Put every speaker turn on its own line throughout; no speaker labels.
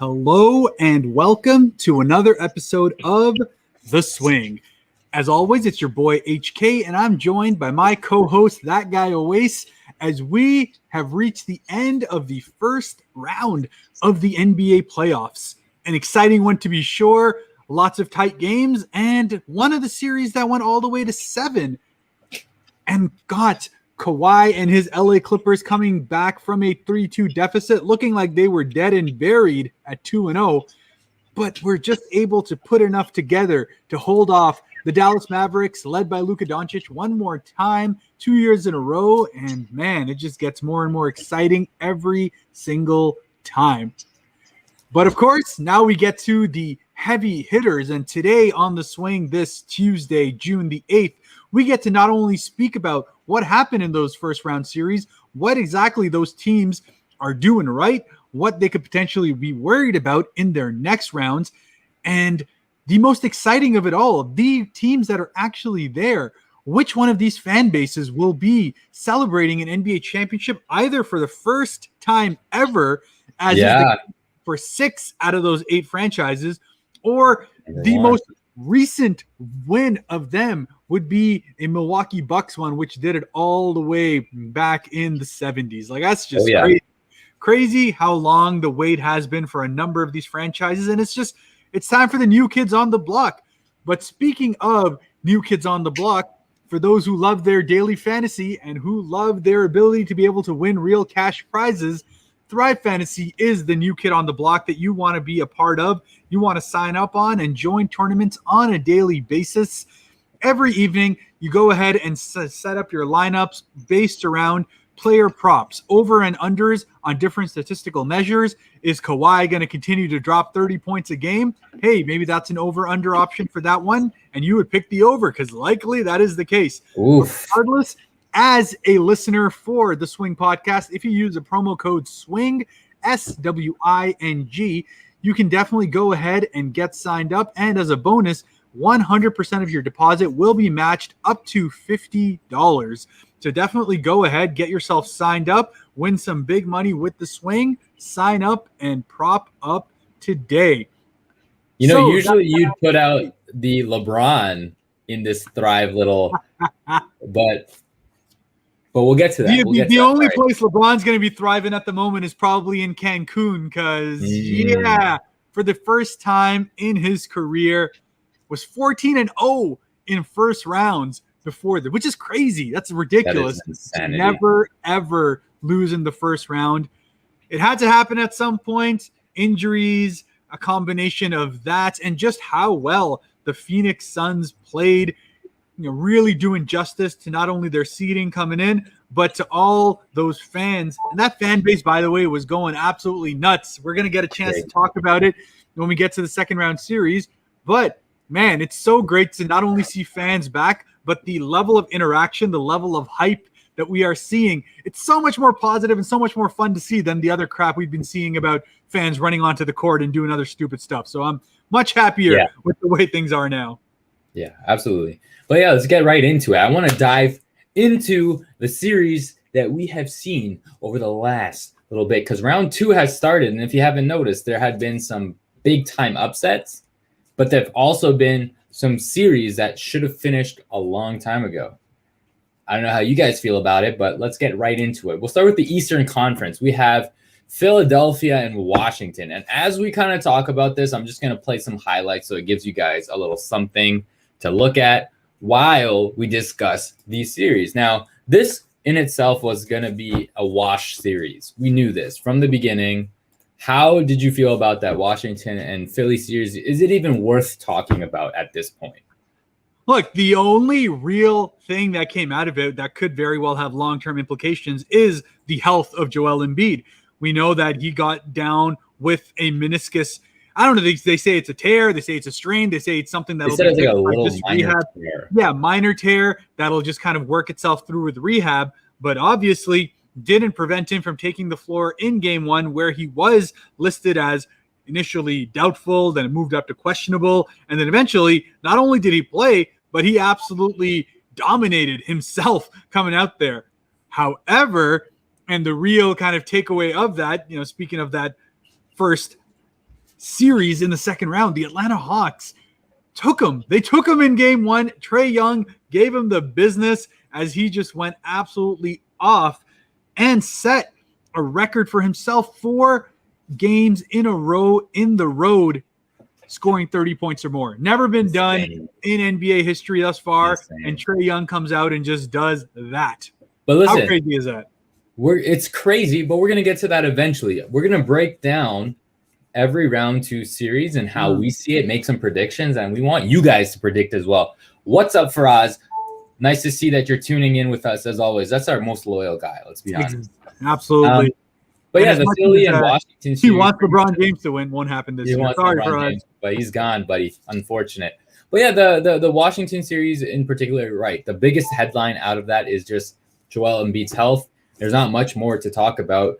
Hello and welcome to another episode of The Swing. As always, it's your boy HK, and I'm joined by my co-host, that guy Owais, as we have reached the end of the first round of the NBA playoffs. An exciting one to be sure, lots of tight games, and one of the series that went all the way to 7 and got Kawhi and his LA Clippers coming back from a 3-2 deficit, looking like they were dead and buried at 2-0, but we're just able to put enough together to hold off the Dallas Mavericks, led by Luka Doncic, one more time, 2 years in a row, and man, it just gets more and more exciting every single time. But of course, now we get to the heavy hitters, and today on The Swing, this Tuesday, June the 8th, we get to not only speak about what happened in those first round series, what exactly those teams are doing right, what they could potentially be worried about in their next rounds, and the most exciting of it all, the teams that are actually there. Which one of these fan bases will be celebrating an NBA championship either for the first time ever, as is the case for 6 out of those 8 franchises, or the most recent win of them would be a Milwaukee Bucks one, which did it all the way back in the 70s. Like, that's just crazy how long the wait has been for a number of these franchises. And it's time for the new kids on the block. But speaking of new kids on the block, for those who love their daily fantasy and who love their ability to be able to win real cash prizes, Thrive Fantasy is the new kid on the block that you want to be a part of. You want to sign up on and join tournaments on a daily basis. Every evening, you go ahead and set up your lineups based around player props, over and unders on different statistical measures. Is Kawhi going to continue to drop 30 points a game? Hey, maybe that's an over-under option for that one, and you would pick the over because likely that is the case. Regardless, as a listener for the Swing Podcast, if you use the promo code SWING, SWING, you can definitely go ahead and get signed up. And as a bonus, 100% of your deposit will be matched up to $50. So definitely go ahead, get yourself signed up, win some big money with the Swing, sign up, and prop up today.
Usually you'd put out the LeBron in this Thrive little, but we'll get to that.
The only place LeBron's going to be thriving at the moment is probably in Cancun because, for the first time in his career, was 14-0 in first rounds before that, which is crazy. That's ridiculous.
That is
never, ever lose in the first round. It had to happen at some point. Injuries, a combination of that, and just how well the Phoenix Suns played, really doing justice to not only their seeding coming in, but to all those fans. And that fan base, by the way, was going absolutely nuts. We're going to get a chance to talk about it when we get to the second round series. But, man, it's so great to not only see fans back, but the level of interaction, the level of hype that we are seeing, it's so much more positive and so much more fun to see than the other crap we've been seeing about fans running onto the court and doing other stupid stuff. So I'm much happier with the way things are now.
Yeah, absolutely. But let's get right into it. I want to dive into the series that we have seen over the last little bit because round 2 has started. And if you haven't noticed, there had been some big time upsets, but there have also been some series that should have finished a long time ago. I don't know how you guys feel about it, but let's get right into it. We'll start with the Eastern Conference. We have Philadelphia and Washington. And as we kind of talk about this, I'm just going to play some highlights so it gives you guys a little something to look at while we discuss these series. Now, this in itself was going to be a wash series. We knew this from the beginning. How did you feel about that Washington and Philly series? Is it even worth talking about at this point?
Look, the only real thing that came out of it that could very well have long-term implications is the health of Joel Embiid. We know that he got down with a meniscus. I don't know. They say it's a tear. They say it's a strain. They say it's something that'll be
like a little minor tear.
Yeah, minor tear that'll just kind of work itself through with rehab. But obviously didn't prevent him from taking the floor in game 1 where he was listed as initially doubtful, then it moved up to questionable, and then eventually not only did he play, but he absolutely dominated himself coming out there. However, and the real kind of takeaway of that, speaking of that first series in the second round. The Atlanta Hawks took him. They took him in game one. Trae Young gave him the business as he just went absolutely off and set a record for himself, 4 games in a row in the road, scoring 30 points or more. Never been done in NBA history thus far. And Trae Young comes out and just does that.
But listen,
how crazy is that?
It's crazy, but we're going to get to that eventually. We're going to break down every round 2 series and how we see it, make some predictions, and we want you guys to predict as well. What's up, Faraz? Nice to see that you're tuning in with us as always. That's our most loyal guy, let's be honest.
Absolutely.
But yeah, the Philly and Washington series.
He wants LeBron James to win. Won't happen this year. Sorry, Faraz.
But he's gone, buddy. Unfortunate. But yeah, the Washington series in particular, right. The biggest headline out of that is just Joel Embiid's health. There's not much more to talk about.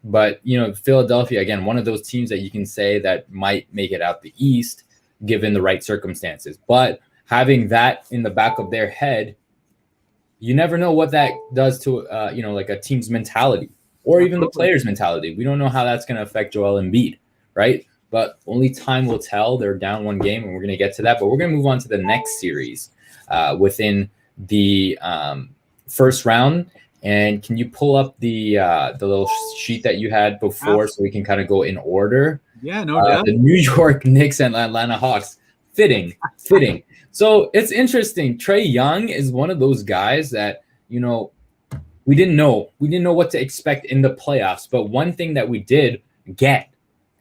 But, Philadelphia, again, one of those teams that you can say that might make it out the East given the right circumstances. But having that in the back of their head, you never know what that does to, like a team's mentality or even the players' mentality. We don't know how that's going to affect Joel Embiid, right? But only time will tell. They're down 1 game, and we're going to get to that. But we're going to move on to the next series within the first round. And can you pull up the little sheet that you had before so we can kind of go in order?
Yeah, no doubt.
The New York Knicks and Atlanta Hawks. Fitting. So it's interesting. Trae Young is one of those guys that, we didn't know what to expect in the playoffs. But one thing that we did get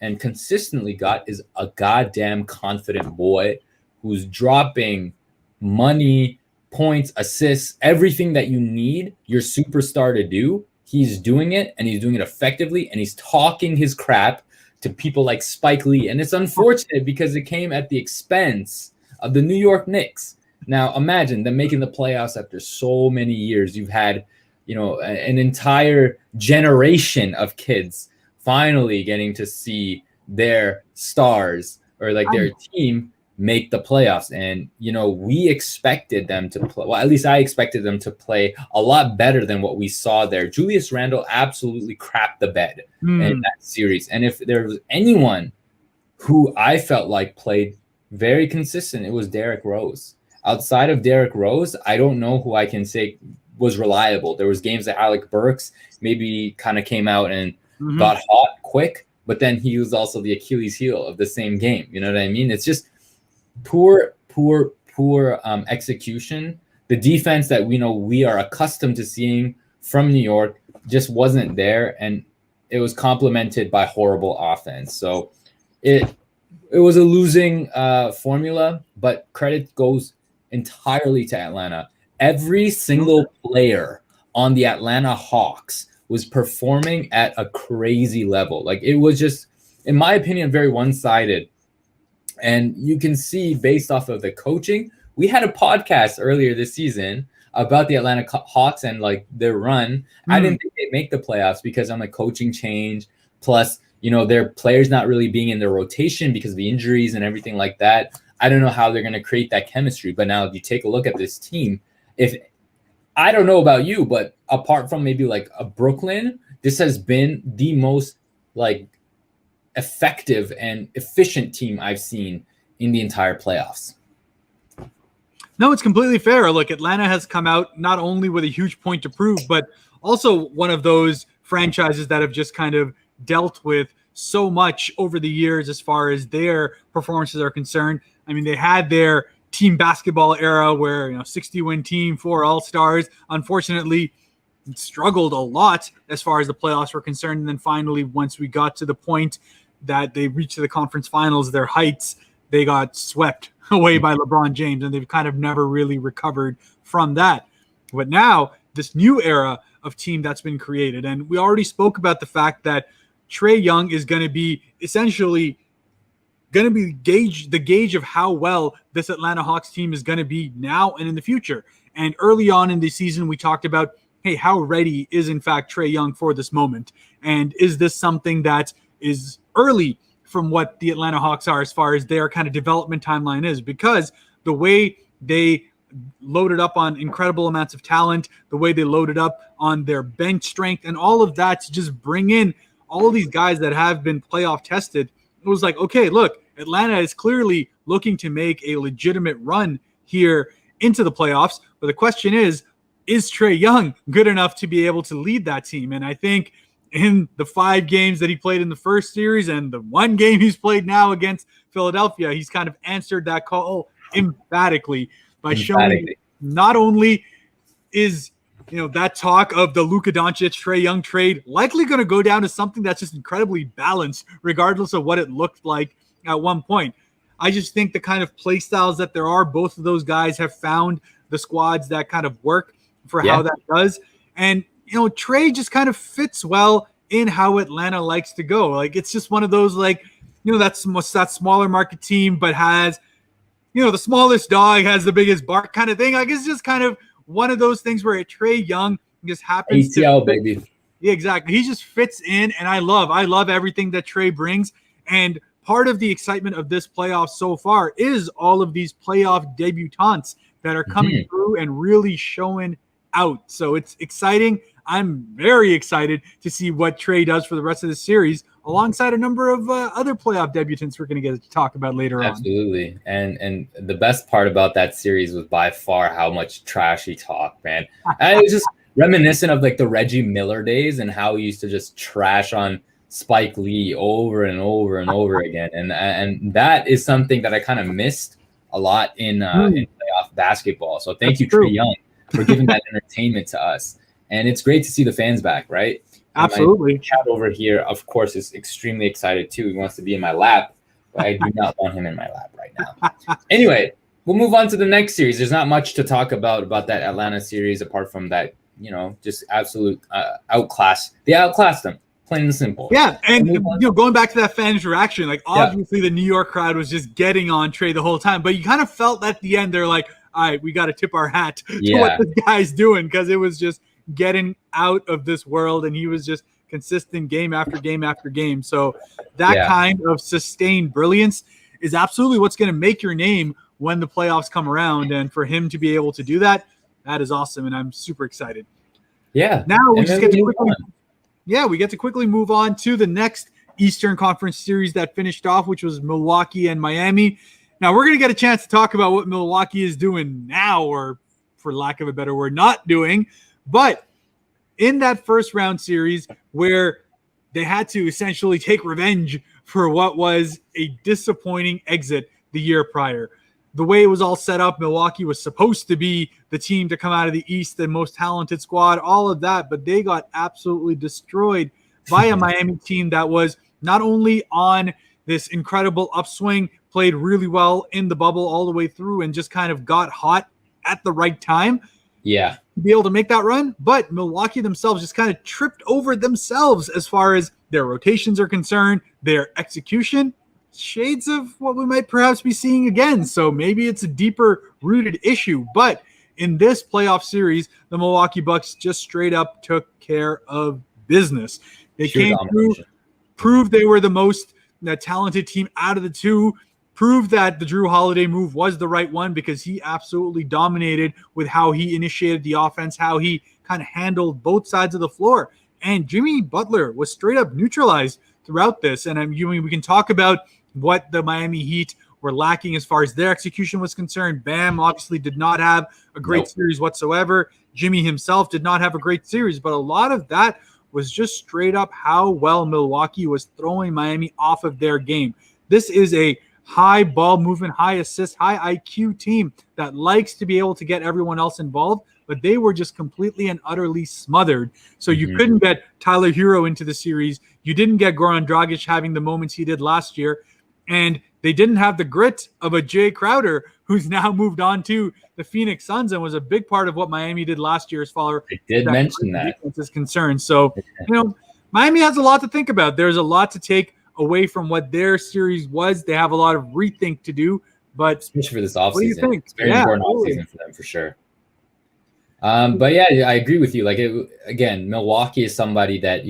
and consistently got is a goddamn confident boy who's dropping money, points, assists, everything that you need your superstar to do. He's doing it, and he's doing it effectively, and he's talking his crap to people like Spike Lee. And it's unfortunate because it came at the expense of the New York Knicks. Now, imagine them making the playoffs after so many years. You've had, an entire generation of kids finally getting to see their stars or like their team make the playoffs. And, we expected them to play. Well, at least I expected them to play a lot better than what we saw there. Julius Randle absolutely crapped the bed in that series. And if there was anyone who I felt like played very consistent, it was Derrick Rose. Outside of Derrick Rose, I don't know who I can say was reliable. There was games that Alec Burks maybe kind of came out and got hot quick, but then he was also the Achilles heel of the same game. You know what I mean? It's just poor execution. The defense that we are accustomed to seeing from New York just wasn't there, and it was complemented by horrible offense. So it was a losing formula, but credit goes entirely to Atlanta. Every single player on the Atlanta Hawks was performing at a crazy level. Like, it was just, in my opinion, very one-sided. And you can see based off of the coaching, we had a podcast earlier this season about the Atlanta Hawks and like their run. I didn't think they'd make the playoffs because on the coaching change, plus, their players not really being in their rotation because of the injuries and everything like that. I don't know how they're going to create that chemistry. But now if you take a look at this team, I don't know about you, but apart from maybe like a Brooklyn, this has been the most like effective and efficient team I've seen in the entire playoffs.
No, it's completely fair. Look, Atlanta has come out not only with a huge point to prove, but also one of those franchises that have just kind of dealt with so much over the years as far as their performances are concerned. I mean, they had their team basketball era where, 60-win team, 4 All-Stars, unfortunately struggled a lot as far as the playoffs were concerned. And then finally, once we got to the point that they reached the conference finals, their heights, they got swept away by LeBron James, and they've kind of never really recovered from that. But now, this new era of team that's been created, and we already spoke about the fact that Trae Young is going to be essentially the gauge of how well this Atlanta Hawks team is going to be now and in the future. And early on in the season, we talked about, hey, how ready is in fact Trae Young for this moment? And is this something that is early from what the Atlanta Hawks are as far as their kind of development timeline is? Because the way they loaded up on incredible amounts of talent, the way they loaded up on their bench strength and all of that to just bring in all of these guys that have been playoff tested it was like, okay, look, Atlanta is clearly looking to make a legitimate run here into the playoffs. But the question is Trae Young good enough to be able to lead that team? And I think in the 5 games that he played in the first series and the 1 game he's played now against Philadelphia, he's kind of answered that call emphatically by showing not only is that talk of the Luka Doncic Trae Young trade likely going to go down to something that's just incredibly balanced, regardless of what it looked like at one point. I just think the kind of play styles that there are, both of those guys have found the squads that kind of work for how that does. And, Trae just kind of fits well in how Atlanta likes to go. Like, it's just one of those, like, that's that smaller market team, but has, the smallest dog has the biggest bark kind of thing. Like, it's just kind of one of those things where Trae Young just happens
ATL, baby.
Yeah, exactly. He just fits in, and I love everything that Trae brings. And part of the excitement of this playoff so far is all of these playoff debutantes that are coming through and really showing out. So it's exciting. I'm very excited to see what Trae does for the rest of the series, alongside a number of other playoff debutants we're going to get to talk about later on.
Absolutely. And the best part about that series was by far how much trash he talked, man. And it was just reminiscent of like the Reggie Miller days and how he used to just trash on Spike Lee over and over and over again. And that is something that I kind of missed a lot in playoff basketball. So thank you, Trae Young, for giving that entertainment to us. And it's great to see the fans back, right?
Absolutely.
My cat over here, of course, is extremely excited too. He wants to be in my lap, but I do not want him in my lap right now. Anyway, we'll move on to the next series. There's not much to talk about that Atlanta series, apart from that, just absolute outclass. They outclassed them, plain and simple.
Yeah, and going back to that fan interaction, like obviously the New York crowd was just getting on Trae the whole time, but you kind of felt at the end they're like, all right, we got to tip our hat to what this guy's doing, because it was just getting out of this world, and he was just consistent game after game after game. So that kind of sustained brilliance is absolutely what's going to make your name when the playoffs come around. And for him to be able to do that, that is awesome, and I'm super excited. Yeah. Now we just get to quickly move on to the next Eastern Conference series that finished off, which was Milwaukee and Miami. Now we're going to get a chance to talk about what Milwaukee is doing now, or for lack of a better word, not doing. But in that first round series where they had to essentially take revenge for what was a disappointing exit the year prior, the way it was all set up, Milwaukee was supposed to be the team to come out of the East, the most talented squad, all of that, but they got absolutely destroyed by a Miami team that was not only on this incredible upswing, played really well in the bubble all the way through, and just kind of got hot at the right time.
Yeah.
To be able to make that run, but Milwaukee themselves just kind of tripped over themselves as far as their rotations are concerned, their execution, shades of what we might perhaps be seeing again. So maybe it's a deeper rooted issue, but in this playoff series, the Milwaukee Bucks just straight up took care of business. They came through, proved they were the most talented team out of the two, proved that the Drew Holiday move was the right one, because he absolutely dominated with how he initiated the offense, how he kind of handled both sides of the floor. And Jimmy Butler was straight up neutralized throughout this. And we can talk about what the Miami Heat were lacking as far as their execution was concerned. Bam obviously did not have a great series whatsoever. Jimmy himself did not have a great series, but a lot of that was just straight up how well Milwaukee was throwing Miami off of their game. This is a high ball movement, high assist, high IQ team that likes to be able to get everyone else involved, but they were just completely and utterly smothered. So you couldn't get Tyler Hero into the series. You didn't get Goran Dragic having the moments he did last year. And they didn't have the grit of a Jay Crowder, who's now moved on to the Phoenix Suns and was a big part of what Miami did last year as far as that is concerned. So, Miami has a lot to think about. There's a lot to take away from what their series was. They have a lot of rethink to do, but
especially for this offseason, it's very important offseason for them for sure. But yeah, I agree with you. Like, again, Milwaukee is somebody that,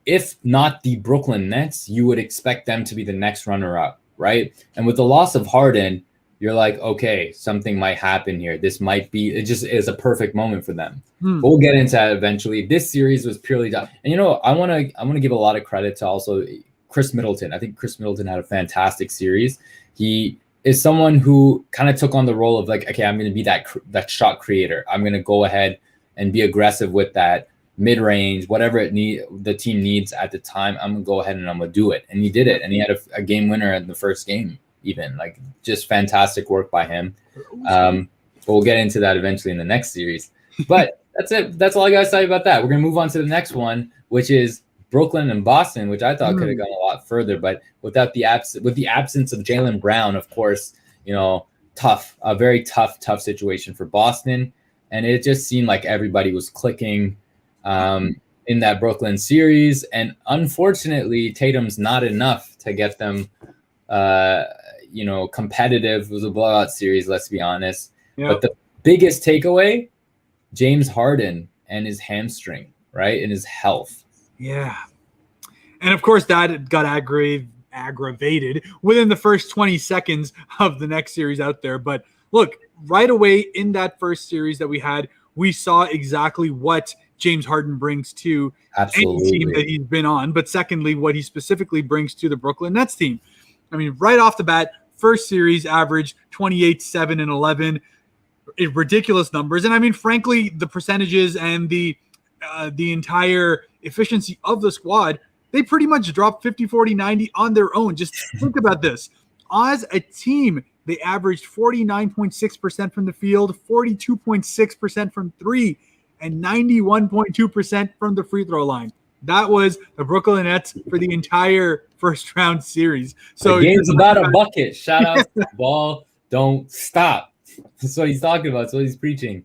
if not the Brooklyn Nets, you would expect them to be the next runner-up, right? And with the loss of Harden, you're like, okay, something might happen here. This might be, it just is a perfect moment for them. But we'll get into that eventually. This series was purely done. And I want to give a lot of credit to also Chris Middleton. I think Chris Middleton had a fantastic series. He is someone who kind of took on the role of like, okay, I'm going to be that shot creator. I'm going to go ahead and be aggressive with that mid-range, whatever the team needs at the time. I'm going to go ahead and I'm going to do it. And he did it. And he had a game winner in the first game, even. Like, just fantastic work by him. But we'll get into that eventually in the next series. But that's it. That's all I got to say about that. We're going to move on to the next one, which is Brooklyn and Boston, which I thought could have gone a lot further, but with the absence of Jaylen Brown, of course, a very tough situation for Boston. And it just seemed like everybody was clicking in that Brooklyn series. And unfortunately, Tatum's not enough to get them, competitive. It was a blowout series, let's be honest. Yep. But the biggest takeaway, James Harden and his hamstring, right? And his health.
Yeah. And of course that got aggravated within the first 20 seconds of the next series out there. But look, right away in that first series that we had, we saw exactly what James Harden brings to any team that he's been on. But secondly, what he specifically brings to the Brooklyn Nets team. I mean, right off the bat, first series averaged 28, 7, and 11. Ridiculous numbers. And I mean, frankly, the percentages and the entire efficiency of the squad, they pretty much dropped 50, 40, 90 on their own. Just think about this. As a team, they averaged 49.6% from the field, 42.6% from three, and 91.2% from the free throw line. That was the Brooklyn Nets for the entire first round series. So
the game's about a bucket. Shout out to the ball. Don't stop. That's what he's talking about. That's what he's preaching.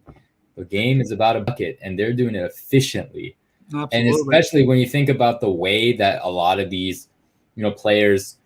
The game is about a bucket, and they're doing it efficiently. Absolutely. And especially when you think about the way that a lot of these, players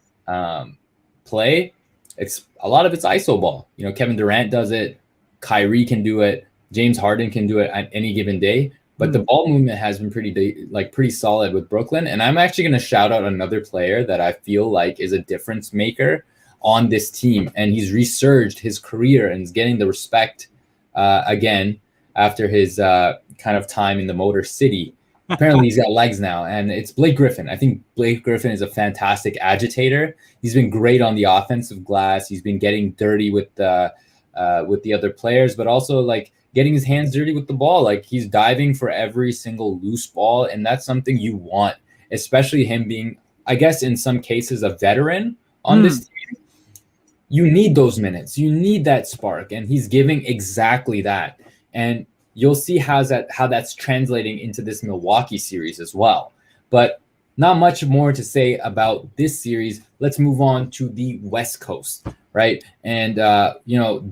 play, a lot of it's iso ball. Kevin Durant does it, Kyrie can do it, James Harden can do it at any given day. But the ball movement has been pretty solid with Brooklyn. And I'm actually going to shout out another player that I feel like is a difference maker on this team, and he's resurged his career and is getting the respect again after his kind of time in the Motor City. Apparently he's got legs now, and it's Blake Griffin. I think Blake Griffin is a fantastic agitator. He's been great on the offensive glass. He's been getting dirty with the other players, but also like getting his hands dirty with the ball. Like, he's diving for every single loose ball, and that's something you want, especially him being, I guess, in some cases, a veteran on this team. You need those minutes. You need that spark, and he's giving exactly that. And you'll see how that's translating into this Milwaukee series as well. But not much more to say about this series. Let's move on to the West Coast, right? And,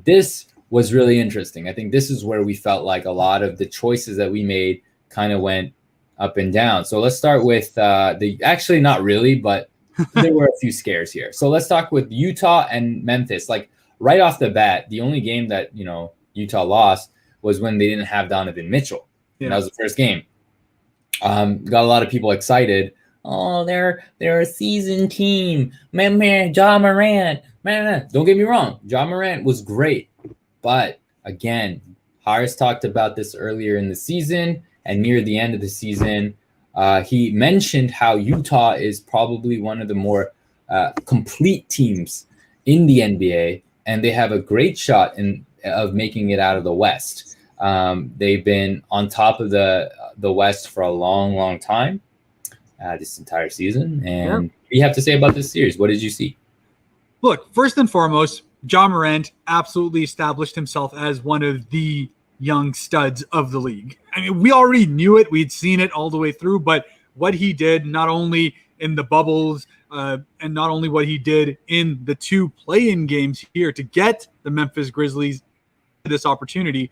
this was really interesting. I think this is where we felt like a lot of the choices that we made kind of went up and down. So let's start with actually not really, but there were a few scares here. So let's talk with Utah and Memphis. Like, right off the bat, the only game that, Utah lost was when they didn't have Donovan Mitchell. Yeah. And that was the first game. Got a lot of people excited. Oh, they're a seasoned team. Man, Ja Morant. Man. Don't get me wrong. Ja Morant was great. But again, Harris talked about this earlier in the season and near the end of the season. He mentioned how Utah is probably one of the more complete teams in the NBA, and they have a great shot of making it out of the West. They've been on top of the West for a long, long time this entire season. And what do you have to say about this series? What did you see?
Look, first and foremost, Ja Morant absolutely established himself as one of the young studs of the league. I mean, we already knew it. We'd seen it all the way through. But what he did, not only in the bubbles and not only what he did in the two play-in games here to get the Memphis Grizzlies this opportunity,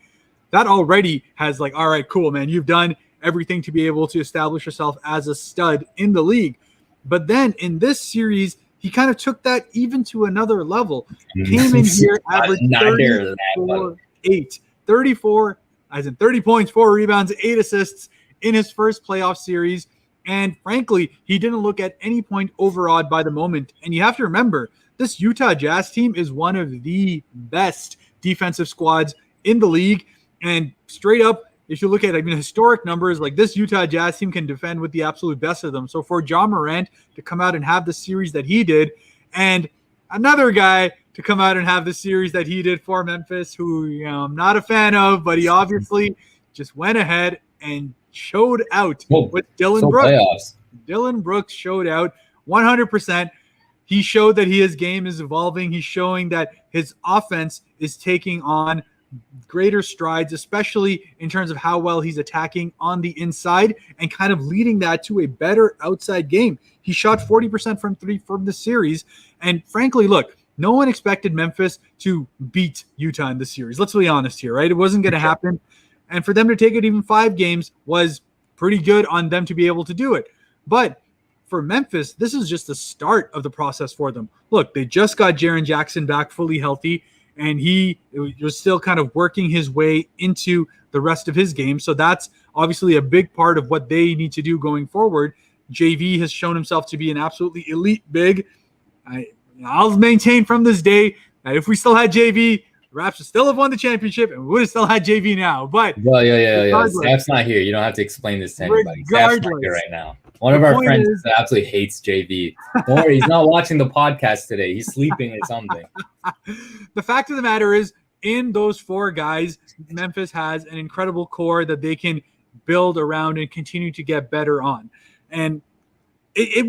that already has like, all right, cool, man. You've done everything to be able to establish yourself as a stud in the league. But then in this series, he kind of took that even to another level. Came in here, averaged 34, as in 30 points, 4 rebounds, 8 assists in his first playoff series. And frankly, he didn't look at any point overawed by the moment. And you have to remember, this Utah Jazz team is one of the best defensive squads in the league. And straight up, if you look at, historic numbers, like this Utah Jazz team can defend with the absolute best of them. So for Ja Morant to come out and have the series that he did, and another guy to come out and have the series that he did for Memphis, who I'm not a fan of, but he obviously just went ahead and showed out with Dylan Brooks.
Playoffs.
Dylan Brooks showed out 100%. He showed that his game is evolving. He's showing that his offense is taking on greater strides, especially in terms of how well he's attacking on the inside and kind of leading that to a better outside game. He shot 40% from three from the series. And frankly, look, no one expected Memphis to beat Utah in the series. Let's be honest here, right? It wasn't going to happen. And for them to take it even 5 games was pretty good on them to be able to do it. But for Memphis, this is just the start of the process for them. Look, they just got Jaren Jackson back fully healthy, and he was still kind of working his way into the rest of his game. So that's obviously a big part of what they need to do going forward. JV has shown himself to be an absolutely elite big. I'll maintain from this day that if we still had JV, the Raps would still have won the championship, and we would have still had JV now. But
yeah. Steph's not here. You don't have to explain this to anybody. Steph's not here right now. One of our friends absolutely hates JV. Don't worry, he's not watching the podcast today. He's sleeping or something.
The fact of the matter is, in those 4 guys, Memphis has an incredible core that they can build around and continue to get better on. And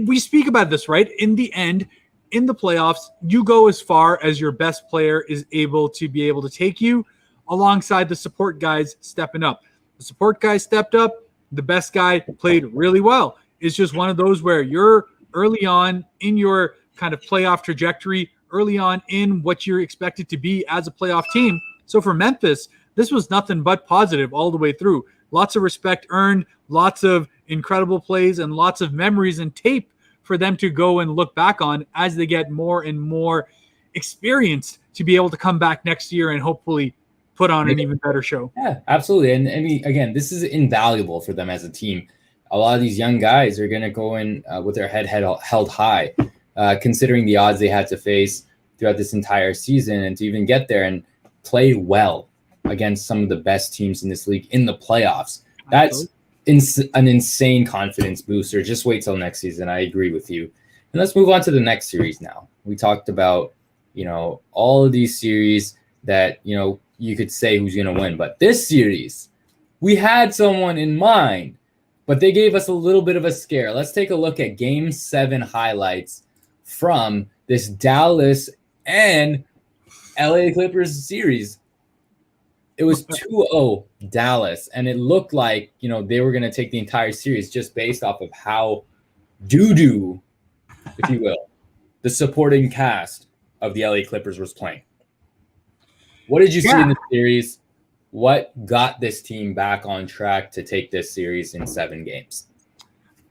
we speak about this, right? In the end, in the playoffs, you go as far as your best player is able to take you, alongside the support guys stepping up. The support guys stepped up. The best guy played really well. It's just one of those where you're early on in your kind of playoff trajectory, early on in what you're expected to be as a playoff team. So for Memphis, this was nothing but positive all the way through. Lots of respect earned, lots of incredible plays, and lots of memories and tape for them to go and look back on as they get more and more experienced to be able to come back next year and hopefully put on an even better show.
Yeah, absolutely. And I mean, again, this is invaluable for them as a team. A lot of these young guys are going to go in with their head held high, considering the odds they had to face throughout this entire season, and to even get there and play well against some of the best teams in this league in the playoffs. That's an insane confidence booster. Just wait till next season. I agree with you. And let's move on to the next series now. We talked about, all of these series that, you could say who's going to win. But this series, we had someone in mind, but they gave us a little bit of a scare. Let's take a look at Game 7 highlights from this Dallas and LA Clippers series. It was 2-0 Dallas, and it looked like, they were going to take the entire series just based off of how doo-doo, if you will, the supporting cast of the LA Clippers was playing. What did you see in the series? What got this team back on track to take this series in 7 games?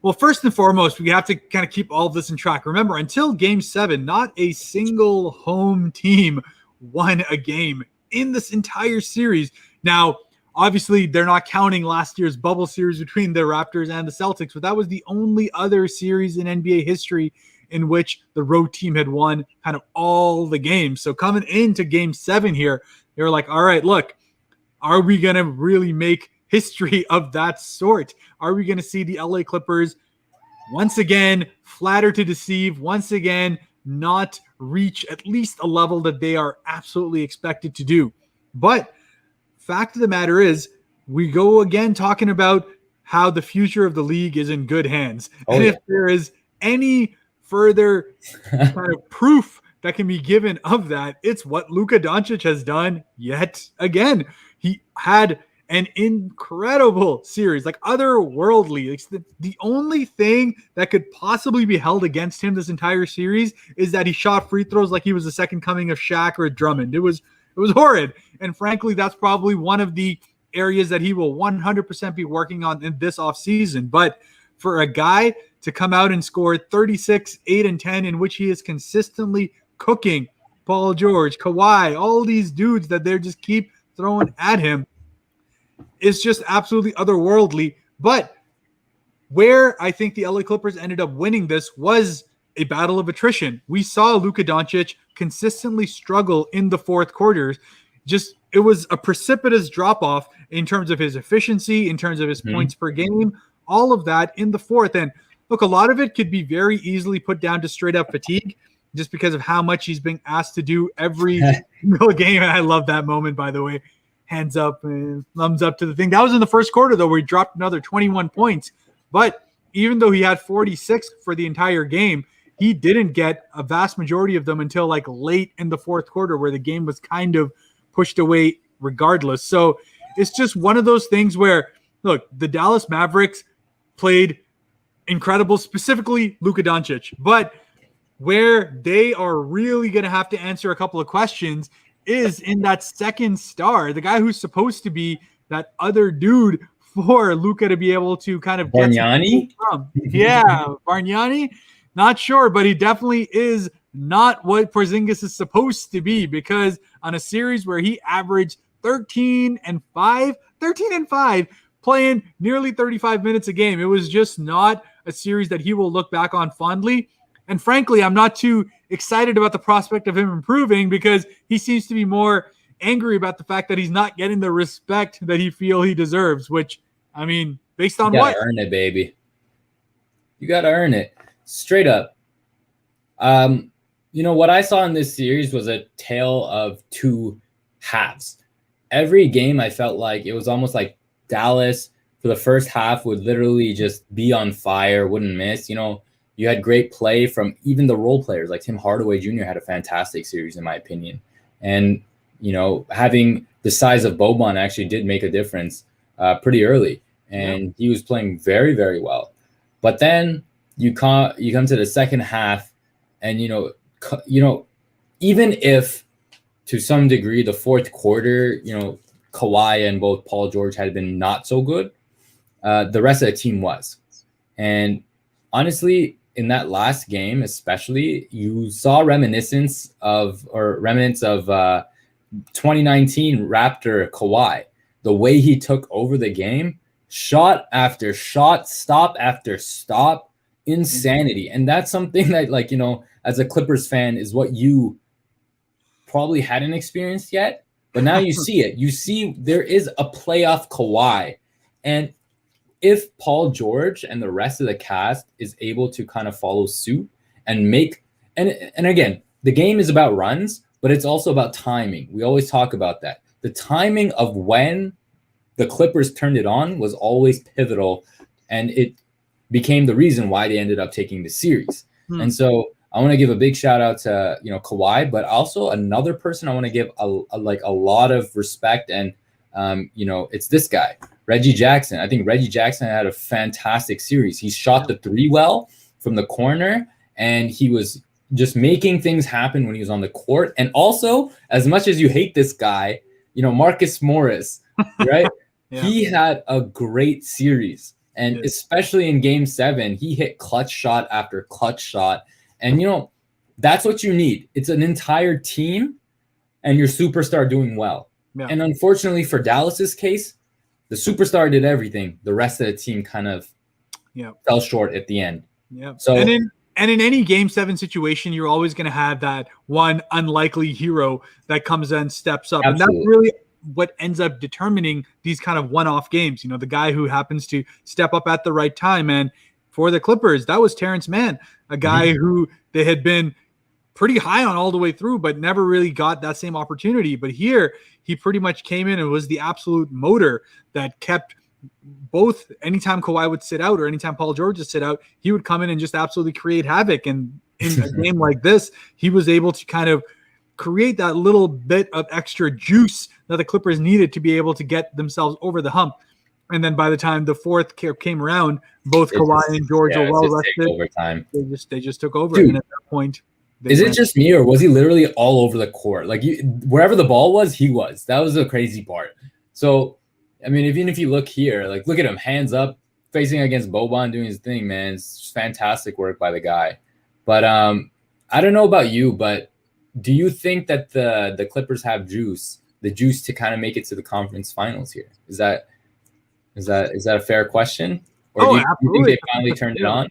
Well, first and foremost, we have to kind of keep all of this in track. Remember, until Game 7, not a single home team won a game in this entire series. Now, obviously, they're not counting last year's bubble series between the Raptors and the Celtics, but that was the only other series in NBA history in which the road team had won kind of all the games. So coming into Game 7 here, they were like, all right, look, are we going to really make history of that sort? Are we going to see the LA Clippers once again flatter to deceive, once again not reach at least a level that they are absolutely expected to do? But fact of the matter is, we go again talking about how the future of the league is in good hands. If there is any further kind of proof that can be given of that, it's what Luka Doncic has done yet again. He had an incredible series, like otherworldly. Like the only thing that could possibly be held against him this entire series is that he shot free throws like he was the second coming of Shaq or Drummond. It was horrid. And frankly, that's probably one of the areas that he will 100% be working on in this offseason. But for a guy to come out and score 36, 8, and 10, in which he is consistently cooking Paul George, Kawhi, all these dudes that they just keep throwing at him, is just absolutely otherworldly. But where I think the LA Clippers ended up winning this was a battle of attrition. We saw Luka Doncic consistently struggle in the fourth quarters, just it was a precipitous drop off in terms of his efficiency, in terms of his
Mhm.
points per game, all of that in the fourth. And look, a lot of it could be very easily put down to straight up fatigue just because of how much he's being asked to do every single game. And I love that moment, by the way. Hands up and thumbs up to the thing. That was in the first quarter, though, where he dropped another 21 points. But even though he had 46 for the entire game, he didn't get a vast majority of them until like late in the fourth quarter, where the game was kind of pushed away regardless. So it's just one of those things where, look, the Dallas Mavericks played incredible, specifically Luka Doncic, but where they are really going to have to answer a couple of questions is in that second star, the guy who's supposed to be that other dude for Luka to be able to kind of get
Bargnani?
from. Yeah, Bargnani, not sure, but he definitely is not what Porzingis is supposed to be, because on a series where he averaged 13 and 5, playing nearly 35 minutes a game, it was just not a series that he will look back on fondly. And frankly, I'm not too excited about the prospect of him improving, because he seems to be more angry about the fact that he's not getting the respect that he feels he deserves, which, I mean, based on
You
what?
gotta earn it, baby. You gotta earn it. Straight up. What I saw in this series was a tale of two halves. Every game, I felt like it was almost like Dallas for the first half would literally just be on fire, wouldn't miss. You had great play from even the role players, like Tim Hardaway Jr. had a fantastic series, in my opinion. And, having the size of Boban actually did make a difference pretty early. And he was playing very, very well. But then you come to the second half, and, even if to some degree the fourth quarter, Kawhi and both Paul George had been not so good, the rest of the team was. And honestly, in that last game, especially, you saw remnants of 2019 Raptor Kawhi. The way he took over the game, shot after shot, stop after stop, insanity. And that's something that, as a Clippers fan, is what you probably hadn't experienced yet. But now you see it. You see there is a playoff Kawhi. And if Paul George and the rest of the cast is able to kind of follow suit and make, and again, the game is about runs, but it's also about timing. We always talk about that. The timing of when the Clippers turned it on was always pivotal, and it became the reason why they ended up taking the series. And so I want to give a big shout out to, Kawhi, but also another person I want to give a lot of respect. And, it's this guy, Reggie Jackson. I think Reggie Jackson had a fantastic series. He shot the three well from the corner, and he was just making things happen when he was on the court. And also, as much as you hate this guy, Marcus Morris, right? He had a great series. And especially in Game 7, he hit clutch shot after clutch shot. And, that's what you need. It's an entire team and your superstar doing well. Yeah. And unfortunately for Dallas's case, the superstar did everything. The rest of the team kind of fell short at the end.
Yeah.
So
and in any Game 7 situation, you're always going to have that one unlikely hero that comes and steps up. Absolutely. And that's really what ends up determining these kind of one-off games. The guy who happens to step up at the right time. And for the Clippers, that was Terrence Mann, a guy who they had been pretty high on all the way through, but never really got that same opportunity. But here, he pretty much came in and was the absolute motor that kept both. Anytime Kawhi would sit out or anytime Paul George would sit out, he would come in and just absolutely create havoc. And in a game like this, he was able to kind of create that little bit of extra juice that the Clippers needed to be able to get themselves over the hump. And then by the time the fourth came around, both Kawhi and George were well rested. They just took over.
Dude,
and at that point,
is it just me, or was he literally all over the court? Like, wherever the ball was, he was. That was the crazy part. So, I mean, even if you look here, like, look at him, hands up, facing against Boban, doing his thing, man. It's fantastic work by the guy. But I don't know about you, but do you think that the Clippers have the juice to kind of make it to the conference finals here? Is that a fair question? Or do you think they finally turned it on?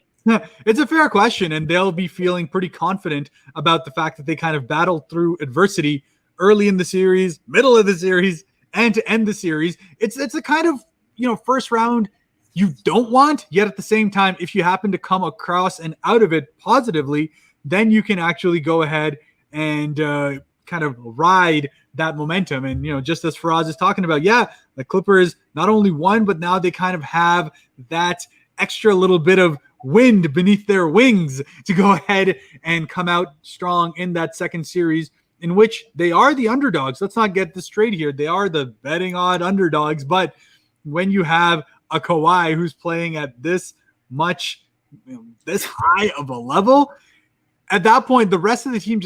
It's a fair question, and they'll be feeling pretty confident about the fact that they kind of battled through adversity early in the series, middle of the series, and to end the series. It's a kind of, first round you don't want, yet at the same time, if you happen to come across and out of it positively, then you can actually go ahead and kind of ride that momentum. And, just as Faraz is talking about, the Clippers not only won, but now they kind of have that extra little bit of wind beneath their wings to go ahead and come out strong in that second series, in which they are the underdogs. Let's not get this straight here. They are the betting odd underdogs. But when you have a Kawhi who's playing at this much, this high of a level, at that point, the rest of the team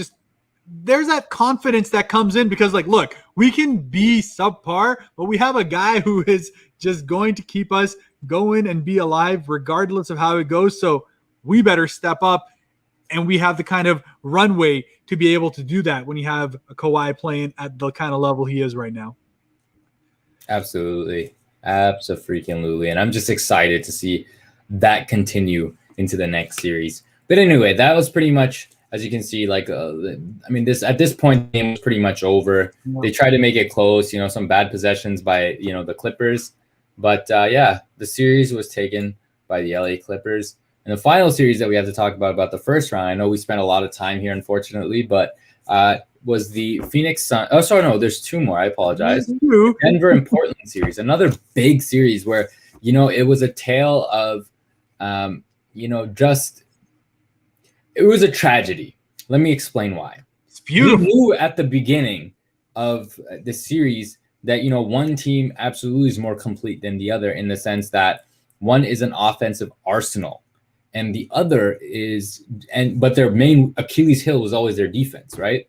there's that confidence that comes in because, look, we can be subpar, but we have a guy who is just going to keep us going and be alive regardless of how it goes. So we better step up, and we have the kind of runway to be able to do that when you have a Kawhi playing at the kind of level he is right now.
Absolutely. Absolutely. And I'm just excited to see that continue into the next series. But anyway, that was pretty much, as you can see, this at this point, the game was pretty much over. They tried to make it close, some bad possessions by, the Clippers. But the series was taken by the LA Clippers. And the final series that we have to talk about the first round, I know we spent a lot of time here, unfortunately, but was the Phoenix Sun. Oh, sorry, no, there's two more. I apologize. Denver and Portland series, another big series where, it was a tale of, it was a tragedy. Let me explain why.
It's beautiful.
We knew at the beginning of the series that, one team absolutely is more complete than the other in the sense that one is an offensive arsenal and the other is, but their main Achilles heel was always their defense, right?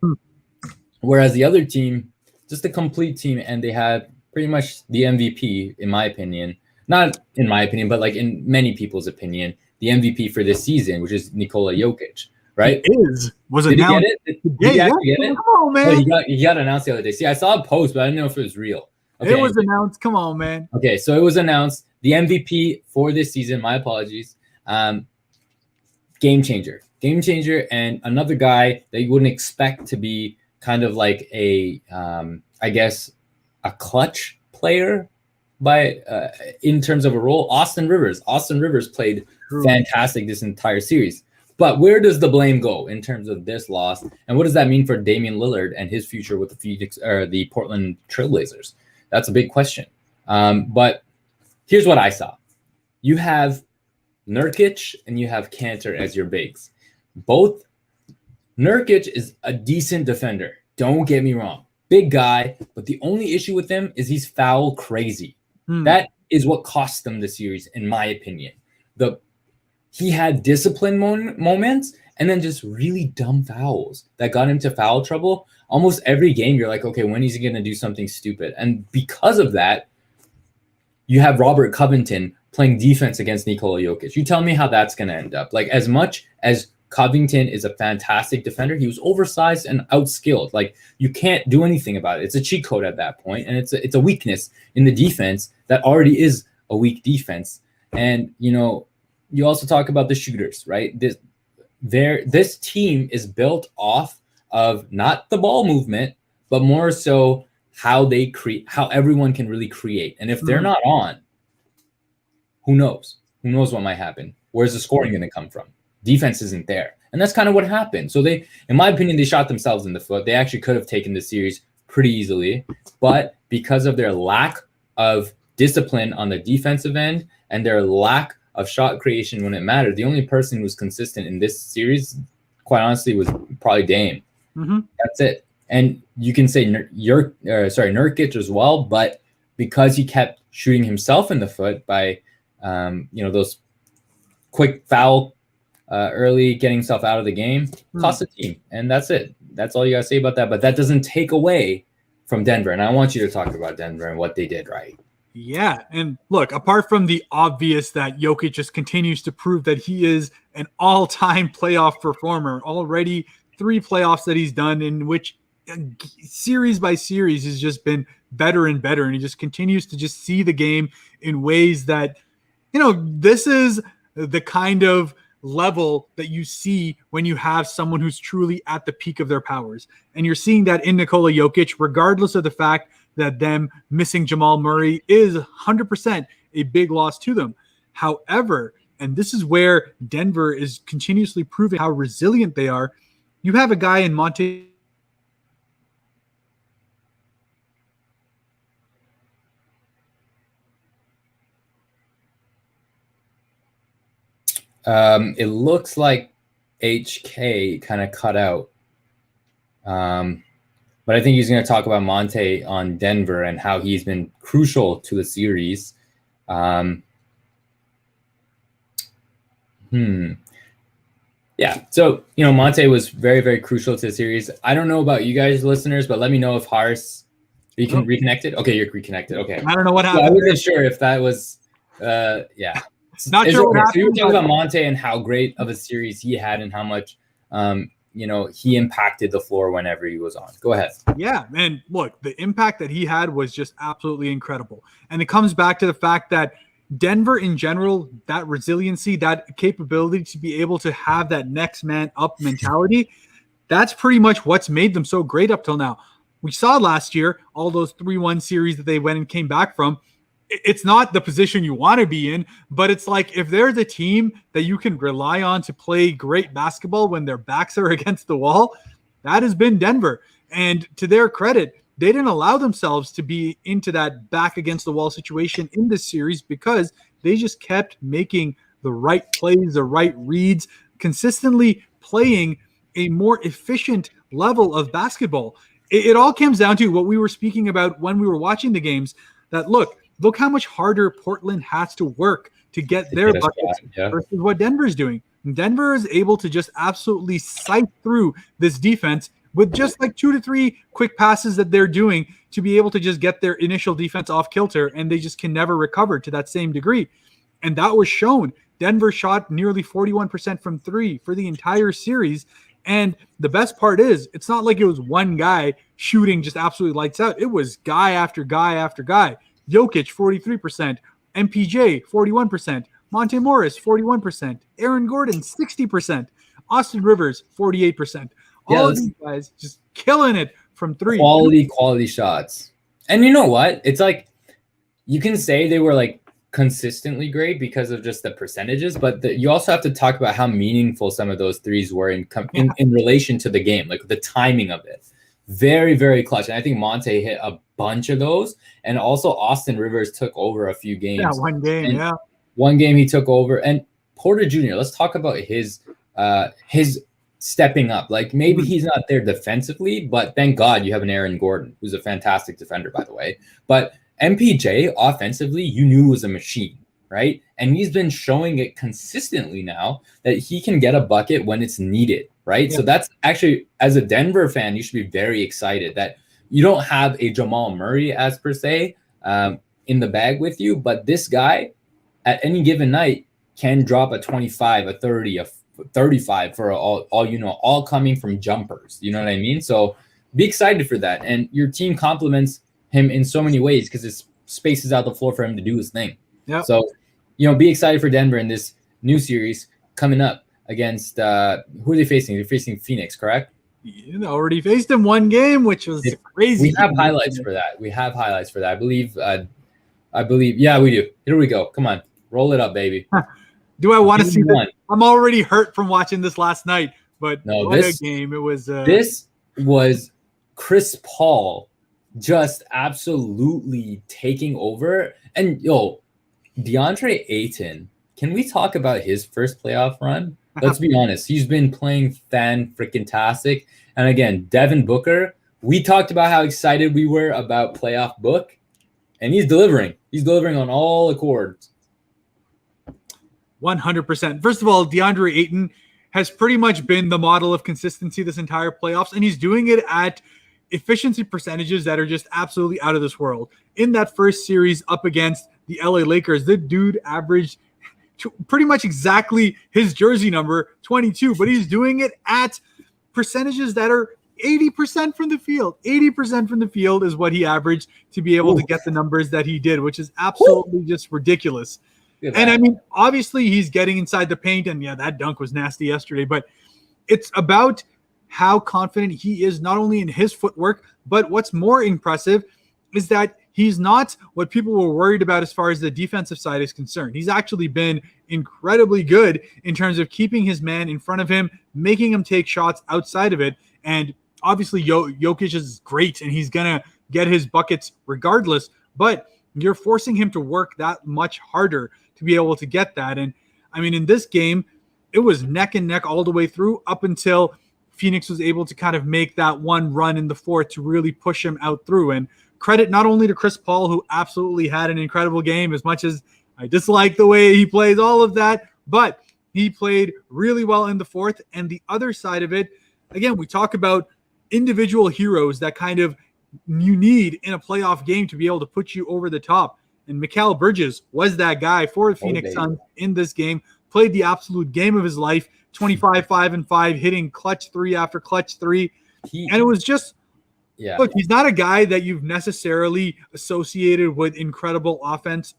Whereas the other team, just a complete team, and they had pretty much the MVP, in my opinion, not in my opinion, but in many people's opinion, the MVP for this season, which is Nikola Jokic, right?
Was
Did
announced.
He get it? Did he actually get it?
Come on, man.
Well, he got announced the other day. See, I saw a post, but I didn't know if it was real. Okay.
It was announced. Come on, man.
Okay, so it was announced. The MVP for this season, my apologies, game changer, and another guy that you wouldn't expect to be kind of like a clutch player in terms of a role. Austin Rivers played fantastic this entire series. But where does the blame go in terms of this loss, and what does that mean for Damian Lillard and his future with the Portland Trailblazers? That's a big question. But here's what I saw: you have Nurkic and you have Kanter as your bigs. Both Nurkic is a decent defender. Don't get me wrong, big guy. But the only issue with him is he's foul crazy. That is what cost them the series, in my opinion. He had discipline moments and then just really dumb fouls that got him to foul trouble. Almost every game, you're like, okay, when is he going to do something stupid? And because of that, you have Robert Covington playing defense against Nikola Jokic. You tell me how that's going to end up. As much as Covington is a fantastic defender, he was oversized and outskilled. You can't do anything about it. It's a cheat code at that point, and it's a weakness in the defense that already is a weak defense. And, you also talk about the shooters, right? This team is built off of not the ball movement, but more so how they create, how everyone can really create. And if they're not on, who knows? Who knows what might happen? Where's the scoring going to come from? Defense isn't there. And that's kind of what happened. So they, in my opinion, they shot themselves in the foot. They actually could have taken the series pretty easily, but because of their lack of discipline on the defensive end and their lack of shot creation when it mattered, the only person who was consistent in this series, quite honestly, was probably Dame. That's it. And you can say Nurkic as well, but because he kept shooting himself in the foot by, those quick foul early, getting himself out of the game, cost the team. And that's it. That's all you got to say about that. But that doesn't take away from Denver. And I want you to talk about Denver and what they did right.
Yeah, and look, apart from the obvious that Jokic just continues to prove that he is an all-time playoff performer, already 3 playoffs that he's done in which series by series has just been better and better, and he just continues to just see the game in ways that, this is the kind of level that you see when you have someone who's truly at the peak of their powers. And you're seeing that in Nikola Jokic, regardless of the fact that them missing Jamal Murray is 100% a big loss to them. However, and this is where Denver is continuously proving how resilient they are, you have a guy in Monte.
It looks like HK kind of cut out. But I think he's going to talk about Monte on Denver and how he's been crucial to the series. Yeah, so, Monte was very, very crucial to the series. I don't know about you guys, listeners, but let me know if Harris, you can reconnected? Okay, you're reconnected. Okay.
I don't know what happened.
I wasn't sure if that was, yeah.
Not sure what happened.
So you were talking about Monte and how great of a series he had and how much, he impacted the floor whenever he was on. Go ahead.
Yeah, man. Look, the impact that he had was just absolutely incredible. And it comes back to the fact that Denver in general, that resiliency, that capability to be able to have that next man up mentality, that's pretty much what's made them so great up till now. We saw last year, all those 3-1 series that they went and came back from. It's not the position you want to be in, but it's like if there's a team that you can rely on to play great basketball when their backs are against the wall, that has been Denver. And to their credit, they didn't allow themselves to be into that back against the wall situation in this series because they just kept making the right plays, the right reads, consistently playing a more efficient level of basketball. It all comes down to what we were speaking about when we were watching the games, that look how much harder Portland has to work to get their buckets versus what Denver's doing. Denver is able to just absolutely sight through this defense with just like 2 to 3 quick passes that they're doing to be able to just get their initial defense off kilter, and they just can never recover to that same degree. And that was shown. Denver shot nearly 41% from 3 for the entire series. And the best part is, it's not like it was one guy shooting just absolutely lights out. It was guy after guy after guy. Jokic, 43%. MPJ, 41%. Monte Morris, 41%. Aaron Gordon, 60%. Austin Rivers, 48%. All of these guys just killing it from 3.
Quality shots. And you know what? It's like, you can say they were like consistently great because of just the percentages, but you also have to talk about how meaningful some of those threes were in relation to the game, like the timing of it. Very, very clutch. And I think Monte hit a bunch of those. And also Austin Rivers took over a few games.
Yeah, one game,
and one game he took over. And Porter Jr., let's talk about his stepping up. Like, maybe he's not there defensively, but thank God you have an Aaron Gordon, who's a fantastic defender, by the way. But MPJ, offensively, you knew was a machine, right? And he's been showing it consistently now that he can get a bucket when it's needed, right? Yeah. So that's actually, as a Denver fan, you should be very excited that you don't have a Jamal Murray as per se in the bag with you, but this guy at any given night can drop a 25, a 30, a 35 for all coming from jumpers. You know what I mean? So be excited for that. And your team complements him in so many ways because it spaces out the floor for him to do his thing.
Yeah.
So, be excited for Denver in this new series coming up against who are they facing? They're facing Phoenix, correct?
You already faced him one game, which was crazy.
We have highlights for that. I believe. Yeah, we do. Here we go. Come on, roll it up, baby.
Do I want to see that? I'm already hurt from watching this last night, but
no,
what a game it was.
This was Chris Paul just absolutely taking over. And DeAndre Ayton, can we talk about his first playoff run? Let's be honest. He's been playing fan-freaking-tastic. And again, Devin Booker, we talked about how excited we were about playoff Book, and he's delivering. He's delivering on all accords.
100%. First of all, DeAndre Ayton has pretty much been the model of consistency this entire playoffs, and he's doing it at efficiency percentages that are just absolutely out of this world. In that first series up against the LA Lakers, the dude averaged pretty much exactly his jersey number, 22, but he's doing it at percentages that are 80% from the field. 80% from the field is what he averaged to be able to get the numbers that he did, which is absolutely just ridiculous. And I mean, obviously he's getting inside the paint, and yeah, that dunk was nasty yesterday, but it's about how confident he is, not only in his footwork, but what's more impressive is that he's not what people were worried about as far as the defensive side is concerned. He's actually been incredibly good in terms of keeping his man in front of him, making him take shots outside of it. And obviously Jokic is great, and he's going to get his buckets regardless, but you're forcing him to work that much harder to be able to get that. And I mean, in this game, it was neck and neck all the way through up until Phoenix was able to kind of make that one run in the fourth to really push him out through. And credit not only to Chris Paul, who absolutely had an incredible game, as much as I dislike the way he plays, all of that, but he played really well in the fourth. And the other side of it, again, we talk about individual heroes that kind of you need in a playoff game to be able to put you over the top. And Mikal Bridges was that guy for the Phoenix Suns in this game, played the absolute game of his life, 25, 5 and 5, hitting clutch three after clutch three. And it was just, look, he's not a guy that you've necessarily associated with incredible offense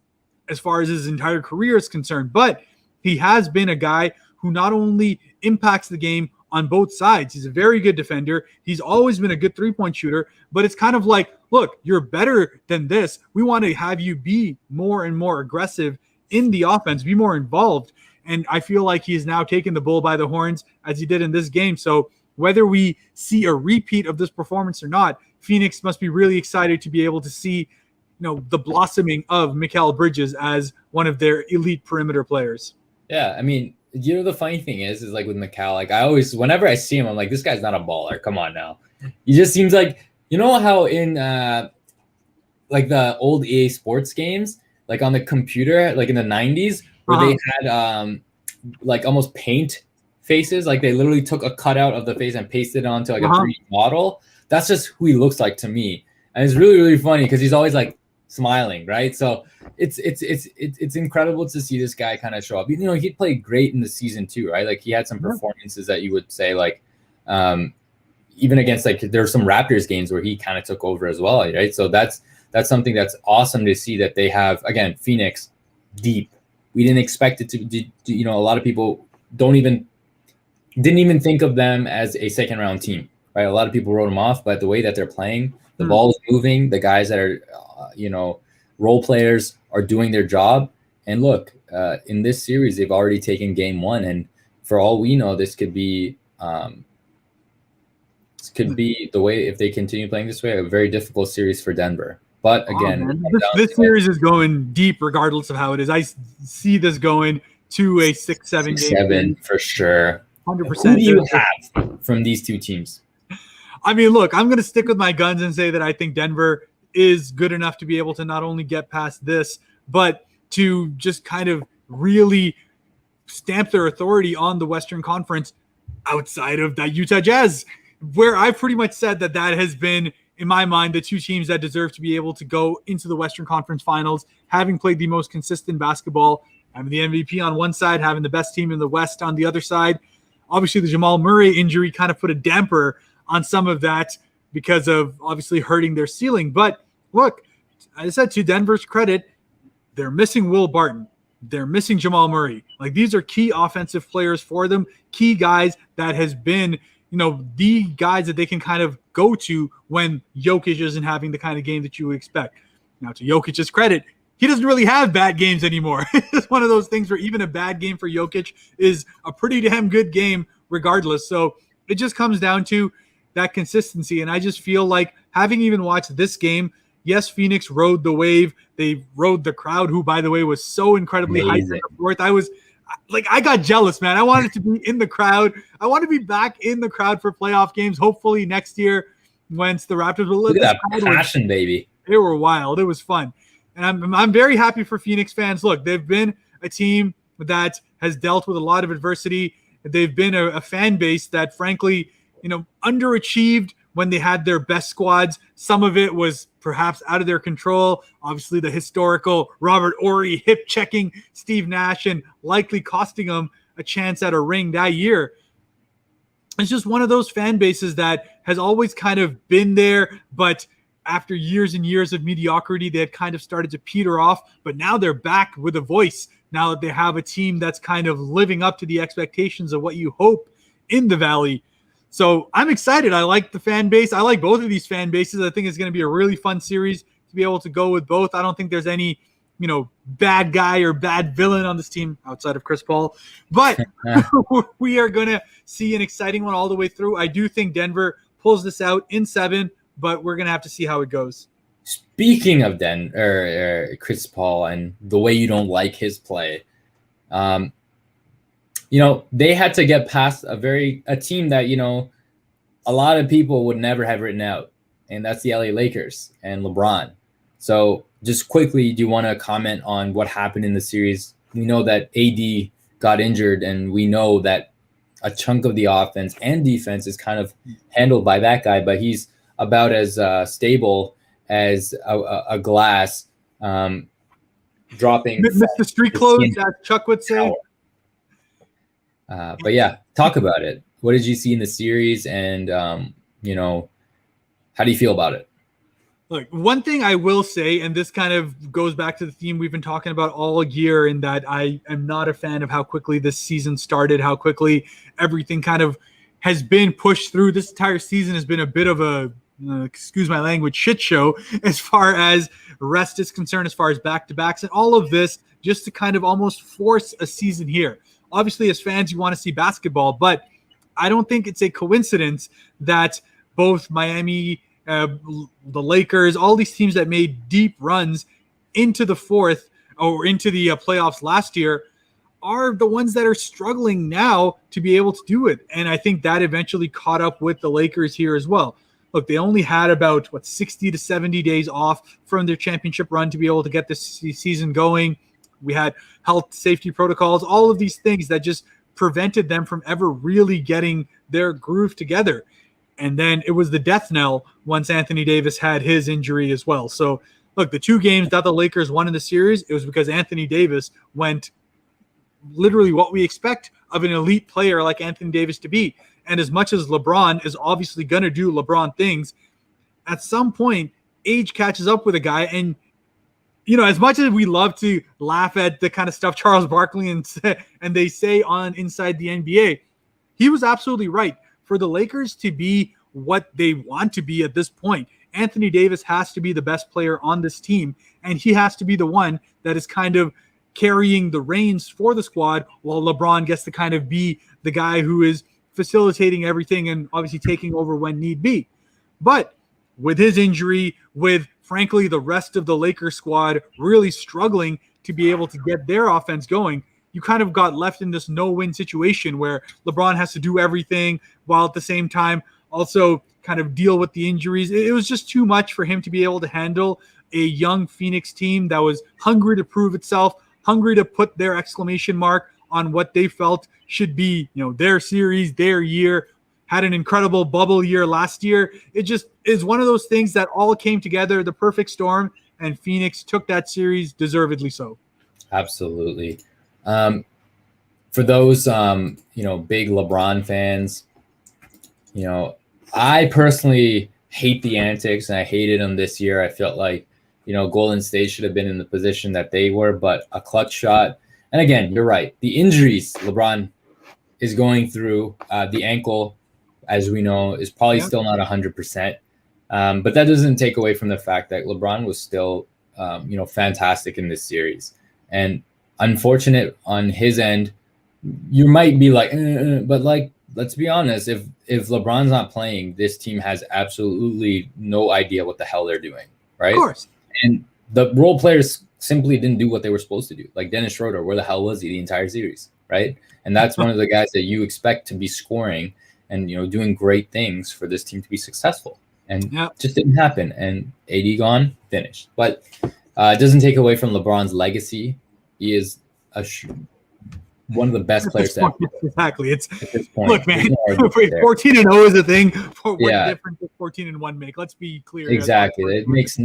as far as his entire career is concerned, but he has been a guy who not only impacts the game on both sides. He's a very good defender. He's always been a good three-point shooter, but it's kind of like, look, you're better than this. We want to have you be more and more aggressive in the offense, be more involved. And I feel like he's now taken the bull by the horns as he did in this game. So whether we see a repeat of this performance or not, Phoenix must be really excited to be able to see, the blossoming of Mikal Bridges as one of their elite perimeter players.
Yeah, I mean, the funny thing is like with Mikal, like I always, whenever I see him, I'm like, this guy's not a baller. Come on now. He just seems like, how in like the old EA Sports games, like on the computer, like in the 90s, where they had like almost paint faces, like they literally took a cutout of the face and pasted it onto like a 3D model. That's just who he looks like to me. And it's really, really funny because he's always like smiling, right? So it's incredible to see this guy kind of show up. He played great in the season too, right? Like he had some performances that you would say like even against like there were some Raptors games where he kind of took over as well, right? So that's something that's awesome to see that they have, again, Phoenix deep. We didn't expect it to a lot of people didn't even think of them as a second round team, right? A lot of people wrote them off, but the way that they're playing, the ball is moving, the guys that are role players are doing their job. And look, in this series, they've already taken game one. And for all we know, this could be the way, if they continue playing this way, a very difficult series for Denver. But again,
this series is going deep regardless of how it is. I see this going to a 6-7 game.
For sure.
100%.
Who do you have from these two teams?
I mean, look, I'm going to stick with my guns and say that I think Denver is good enough to be able to not only get past this, but to just kind of really stamp their authority on the Western Conference outside of that Utah Jazz, where I pretty much said that has been, in my mind, the two teams that deserve to be able to go into the Western Conference Finals, having played the most consistent basketball, having the MVP on one side, having the best team in the West on the other side. Obviously, the Jamal Murray injury kind of put a damper on some of that because of obviously hurting their ceiling. But look, I said, to Denver's credit, they're missing Will Barton. They're missing Jamal Murray. Like, these are key offensive players for them, key guys that has been, the guys that they can kind of go to when Jokic isn't having the kind of game that you would expect. Now, to Jokic's credit, he doesn't really have bad games anymore. It's one of those things where even a bad game for Jokic is a pretty damn good game regardless. So it just comes down to that consistency. And I just feel like, having even watched this game, yes, Phoenix rode the wave. They rode the crowd, who, by the way, was so incredibly hyped in the fourth. I got jealous, man. I wanted to be in the crowd. I want to be back in the crowd for playoff games, hopefully next year, once the Raptors will
look at that passion, baby.
They were wild. It was fun. And I'm very happy for Phoenix fans. Look, they've been a team that has dealt with a lot of adversity. They've been a fan base that, frankly, underachieved when they had their best squads. Some of it was perhaps out of their control. Obviously, the historical Robert Horry hip-checking Steve Nash and likely costing them a chance at a ring that year. It's just one of those fan bases that has always kind of been there, but after years and years of mediocrity, they had kind of started to peter off, but now they're back with a voice. Now that they have a team that's kind of living up to the expectations of what you hope in the Valley. So I'm excited. I like the fan base. I like both of these fan bases. I think it's going to be a really fun series to be able to go with both. I don't think there's any, bad guy or bad villain on this team outside of Chris Paul, but we are going to see an exciting one all the way through. I do think Denver pulls this out in 7, but we're going to have to see how it goes.
Speaking of Chris Paul and the way you don't like his play, they had to get past a team that, a lot of people would never have written out, and that's the LA Lakers and LeBron. So just quickly, do you want to comment on what happened in the series? We know that AD got injured, and we know that a chunk of the offense and defense is kind of handled by that guy, but he's about as stable as a glass, dropping.
Mr. Street Clothes, as Chuck would say.
But yeah, talk about it. What did you see in the series, and how do you feel about it?
Look, one thing I will say, and this kind of goes back to the theme we've been talking about all year, in that I am not a fan of how quickly this season started, how quickly everything kind of has been pushed through. This entire season has been a bit of a, excuse my language, shit show as far as rest is concerned, as far as back-to-backs and all of this, just to kind of almost force a season here. Obviously, as fans, you want to see basketball, but I don't think it's a coincidence that both Miami, the Lakers, all these teams that made deep runs into the fourth or into the playoffs last year are the ones that are struggling now to be able to do it. And I think that eventually caught up with the Lakers here as well. Look, they only had about 60 to 70 days off from their championship run to be able to get this season going. We had health safety protocols, all of these things that just prevented them from ever really getting their groove together. And then it was the death knell once Anthony Davis had his injury as well. So, look, the 2 games that the Lakers won in the series, it was because Anthony Davis went literally what we expect of an elite player like Anthony Davis to be. And as much as LeBron is obviously going to do LeBron things, at some point, age catches up with a guy. And, as much as we love to laugh at the kind of stuff Charles Barkley and they say on Inside the NBA, he was absolutely right. For the Lakers to be what they want to be at this point, Anthony Davis has to be the best player on this team, and he has to be the one that is kind of carrying the reins for the squad, while LeBron gets to kind of be the guy who is facilitating everything and obviously taking over when need be. But with his injury, with frankly the rest of the Lakers squad really struggling to be able to get their offense going, you kind of got left in this no-win situation where LeBron has to do everything while at the same time also kind of deal with the injuries. It was just too much for him to be able to handle a young Phoenix team that was hungry to prove itself, hungry to put their exclamation mark on what they felt should be, their series, their year. Had an incredible bubble year last year. It just is one of those things that all came together, the perfect storm, and Phoenix took that series deservedly so.
Absolutely. For those, big LeBron fans, I personally hate the antics, and I hated them this year. I felt like, Golden State should have been in the position that they were, but a clutch shot. And again, you're right. The injuries LeBron is going through, the ankle, as we know, is probably still not 100%. But that doesn't take away from the fact that LeBron was still, fantastic in this series. And unfortunate on his end, you might be like, but let's be honest, if LeBron's not playing, this team has absolutely no idea what the hell they're doing, right?
Of course.
And the role players simply didn't do what they were supposed to do. Like Dennis Schroeder, where the hell was he the entire series, right? And that's one of the guys that you expect to be scoring and doing great things for this team to be successful. And just didn't happen. And AD gone, finished. But it doesn't take away from LeBron's legacy. He is one of the best players ever.
Exactly. Look, man, 14-0 is a thing. What difference does 14-1 make? Let's be clear.
Exactly. It makes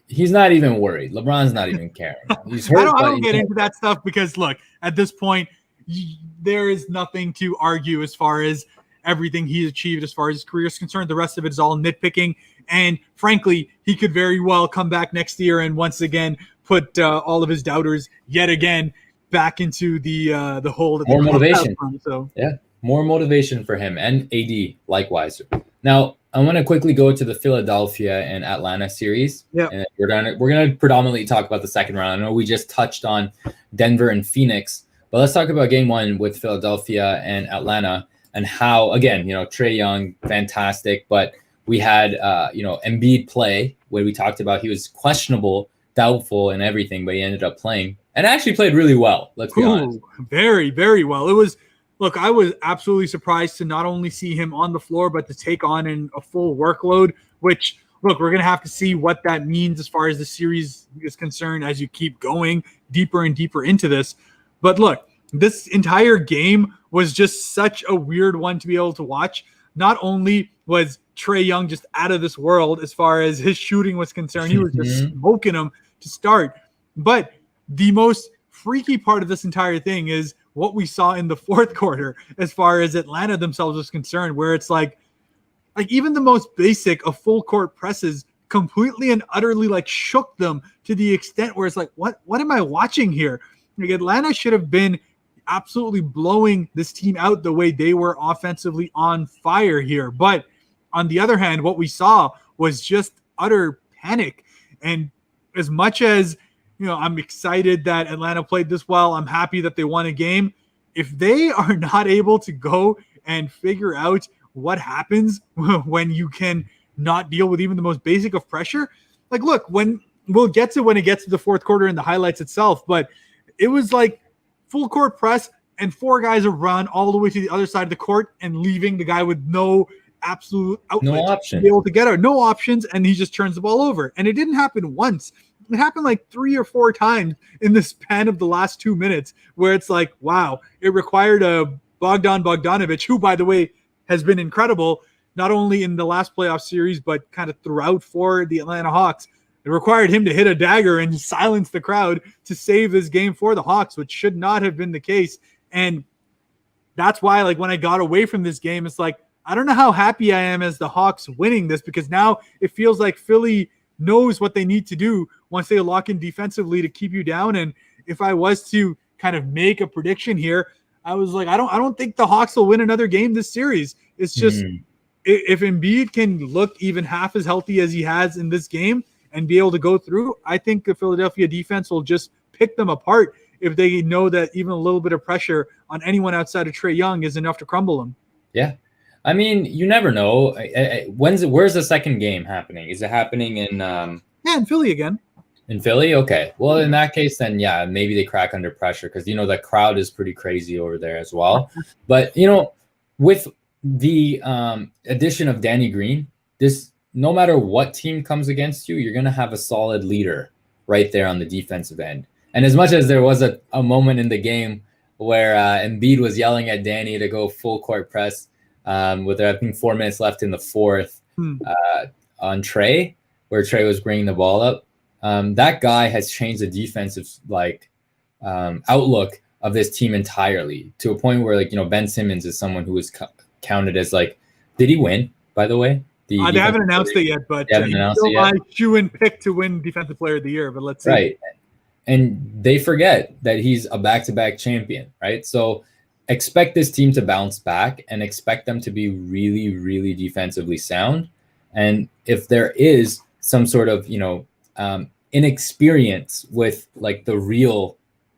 he's not even worried. LeBron's not even caring. He's hurt,
I don't get into that stuff because, look, at this point, there is nothing to argue as far as everything he's achieved as far as his career is concerned. The rest of it is all nitpicking. And frankly, he could very well come back next year and once again put all of his doubters yet again back into the hole. That
more motivation.
So
yeah, more motivation for him and AD likewise. Now I want to quickly go to the Philadelphia and Atlanta series.
Yeah,
and we're gonna predominantly talk about the second round. I know we just touched on Denver and Phoenix, but let's talk about game one with Philadelphia and Atlanta and how, again, Trae Young, fantastic, but we had Embiid play where we talked about he was questionable, doubtful, and everything, but he ended up playing and actually played really well. Let's be honest.
Very, very well. It was. Look, I was absolutely surprised to not only see him on the floor, but to take on a full workload, which, look, we're going to have to see what that means as far as the series is concerned as you keep going deeper and deeper into this. But look, this entire game was just such a weird one to be able to watch. Not only was Trae Young just out of this world as far as his shooting was concerned, he was just smoking them to start. But the most freaky part of this entire thing is what we saw in the fourth quarter as far as Atlanta themselves was concerned, where it's like even the most basic of full court presses completely and utterly shook them to the extent where it's like, what am I watching here? Atlanta should have been absolutely blowing this team out the way they were offensively on fire here. But on the other hand, what we saw was just utter panic. And as much as I'm excited that Atlanta played this well, I'm happy that they won a game. If they are not able to go and figure out what happens when you can not deal with even the most basic of pressure, look, when it gets to the fourth quarter and the highlights itself, but it was full court press and four guys have run all the way to the other side of the court and leaving the guy with no absolute outlet,
no option,
to be able to get out, no options, and he just turns the ball over. And it didn't happen once. It happened 3 or 4 times in the span of the last 2 minutes, where it's wow, it required a Bogdan Bogdanovic, who, by the way, has been incredible, not only in the last playoff series, but kind of throughout for the Atlanta Hawks. It required him to hit a dagger and silence the crowd to save this game for the Hawks, which should not have been the case. And that's why, when I got away from this game, it's I don't know how happy I am as the Hawks winning this, because now it feels like Philly knows what they need to do once they lock in defensively to keep you down. And if I was to kind of make a prediction here, I was I don't think the Hawks will win another game this series. It's just if Embiid can look even half as healthy as he has in this game and be able to go through, I think the Philadelphia defense will just pick them apart if they know that even a little bit of pressure on anyone outside of Trae Young is enough to crumble them.
Yeah. I mean, you never know. Where's the second game happening? Is it happening in
in Philly again?
In Philly? Okay. Well, in that case, then yeah, maybe they crack under pressure because the crowd is pretty crazy over there as well. But with the addition of Danny Green, this, no matter what team comes against you, you're gonna have a solid leader right there on the defensive end. And as much as there was a moment in the game where Embiid was yelling at Danny to go full court press, with I think 4 minutes left in the fourth, on Trae, where Trae was bringing the ball up. That guy has changed the defensive outlook of this team entirely, to a point where Ben Simmons is someone who was counted as did he win, by the way?
They haven't announced it yet, but he's still my shoe-in pick to win Defensive Player of the Year. But let's see.
Right, and they forget that he's a back-to-back champion, right? So expect this team to bounce back and expect them to be really, really defensively sound. And if there is some sort of inexperience with the real,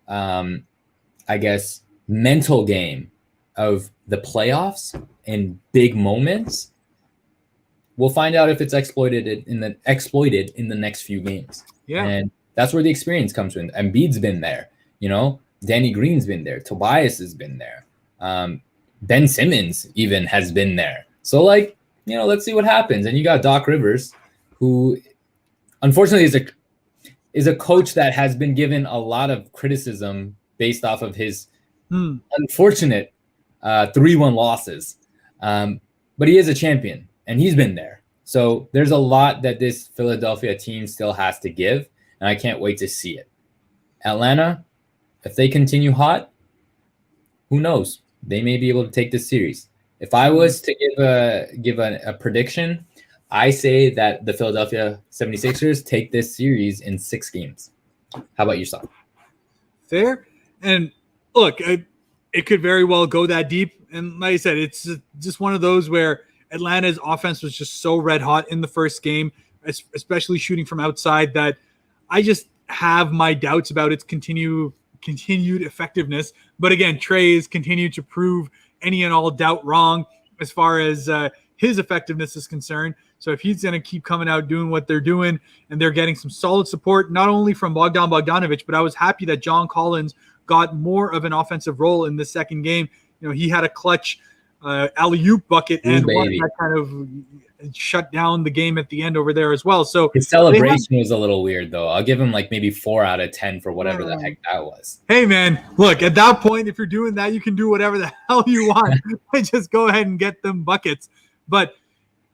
I guess, mental game of the playoffs and big moments, we'll find out if it's exploited in the next few games.
Yeah,
and that's where the experience comes from. Embiid's been there, Danny Green's been there, Tobias has been there, Ben Simmons even has been there. So let's see what happens. And you got Doc Rivers, who unfortunately is a coach that has been given a lot of criticism based off of his unfortunate 3-1 losses. But he is a champion and he's been there. So there's a lot that this Philadelphia team still has to give, and I can't wait to see it. Atlanta, if they continue hot, who knows? They may be able to take this series. If I was to give a prediction, I say that the Philadelphia 76ers take this series in 6 games. How about yourself?
Fair. And look, it could very well go that deep. And like I said, it's just one of those where Atlanta's offense was just so red hot in the first game, especially shooting from outside, that I just have my doubts about its continued effectiveness. But again, Trey has continued to prove any and all doubt wrong as far as his effectiveness is concerned. So if he's going to keep coming out doing what they're doing, and they're getting some solid support, not only from Bogdan Bogdanovic, but I was happy that John Collins got more of an offensive role in the second game. You know, he had a clutch alley-oop bucket and one that kind of shut down the game at the end over there as well. So
his celebration was a little weird, though. I'll give him like maybe 4 out of 10 for whatever the heck that was.
Hey, man, look, at that point, if you're doing that, you can do whatever the hell you want. Just go ahead and get them buckets. But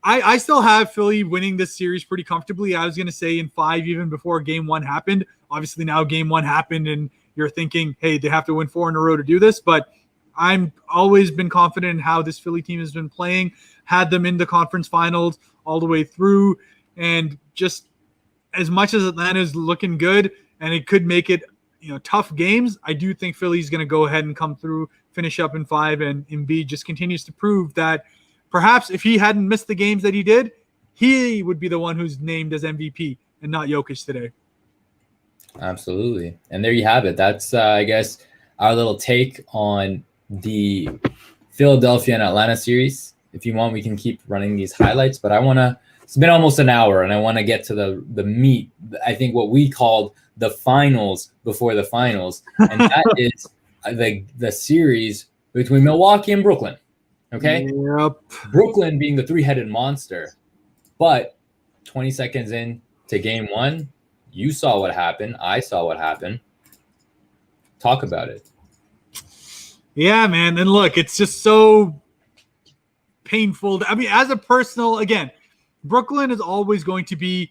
I still have Philly winning this series pretty comfortably. I was going to say in 5 even before game 1 happened. Obviously now game 1 happened and you're thinking, hey, they have to win 4 in a row to do this. But I'm always been confident in how this Philly team has been playing, had them in the conference finals all the way through. And just as much as Atlanta is looking good and it could make it, tough games, I do think Philly's going to go ahead and come through, finish up in 5, and Embiid just continues to prove that perhaps if he hadn't missed the games that he did, he would be the one who's named as MVP and not Jokic today.
Absolutely. And there you have it. That's, I guess, our little take on the Philadelphia and Atlanta series. If you want, we can keep running these highlights, but it's been almost an hour and I want to get to the meat. I think what we called the finals before the finals. And that is the series between Milwaukee and Brooklyn. Okay.
Yep.
Brooklyn being the 3-headed monster, but 20 seconds in to game 1, you saw what happened. I saw what happened. Talk about it.
Yeah, man. And look, it's just so painful. I mean, as a personal, again, Brooklyn is always going to be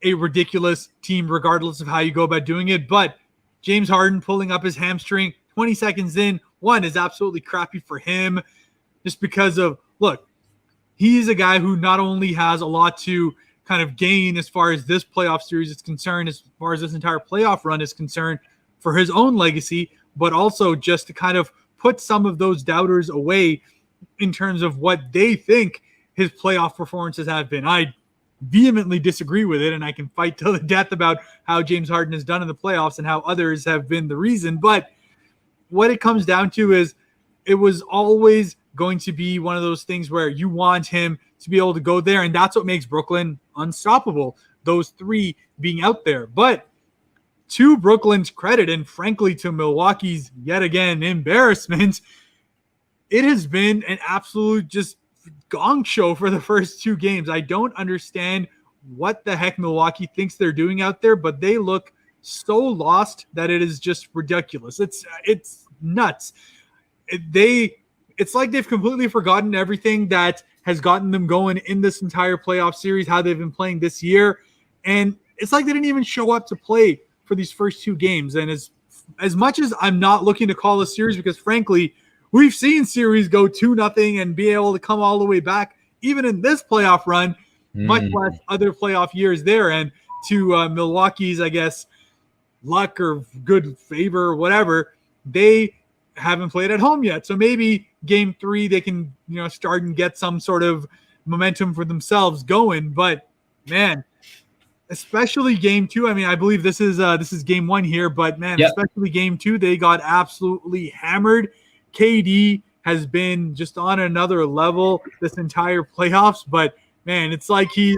a ridiculous team, regardless of how you go about doing it. But James Harden pulling up his hamstring 20 seconds in, one is absolutely crappy for him. Just because of, look, he's a guy who not only has a lot to kind of gain as far as this playoff series is concerned, as far as this entire playoff run is concerned for his own legacy, but also just to kind of put some of those doubters away in terms of what they think his playoff performances have been. I vehemently disagree with it, and I can fight till the death about how James Harden has done in the playoffs and how others have been the reason. But what it comes down to is it was always going to be one of those things where you want him to be able to go there, and that's what makes Brooklyn unstoppable, those 3 being out there. But to Brooklyn's credit, and frankly to Milwaukee's yet again embarrassment, it has been an absolute just gong show for the first 2 games. I don't understand what the heck Milwaukee thinks they're doing out there, but they look so lost that it is just ridiculous. It's nuts. It's like they've completely forgotten everything that has gotten them going in this entire playoff series, how they've been playing this year. And it's like they didn't even show up to play for these first 2 games. And as much as I'm not looking to call a series, because frankly, we've seen series go 2-0 and be able to come all the way back, even in this playoff run, much less other playoff years there. And to Milwaukee's, I guess, luck or good favor or whatever, they haven't played at home yet. So maybe game 3 they can start and get some sort of momentum for themselves going. But man, especially game 2, I mean, I believe this is game 1 here, but man, especially game 2, they got absolutely hammered. KD has been just on another level this entire playoffs, but man, it's like he's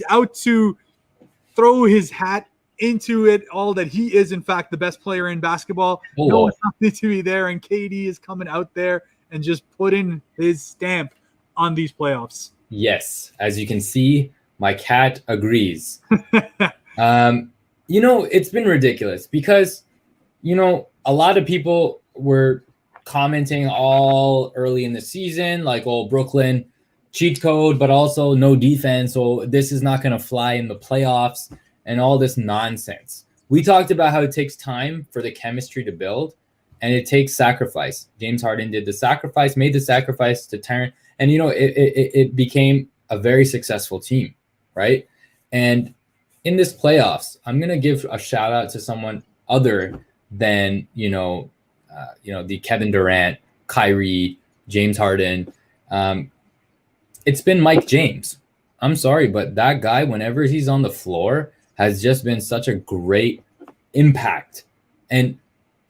out to throw his hat into it all, that he is in fact the best player in basketball. No one's happy to be there, and KD is coming out there and just putting his stamp on these playoffs.
Yes, as you can see, my cat agrees. It's been ridiculous because a lot of people were commenting all early in the season like, oh, Brooklyn cheat code, but also no defense, so this is not going to fly in the playoffs and all this nonsense. We talked about how it takes time for the chemistry to build, and it takes sacrifice. James Harden did the sacrifice, made the sacrifice to turn And, it became a very successful team, right? And in this playoffs, I'm going to give a shout out to someone other than, the Kevin Durant, Kyrie, James Harden. It's been Mike James. I'm sorry, but that guy, whenever he's on the floor, has just been such a great impact. And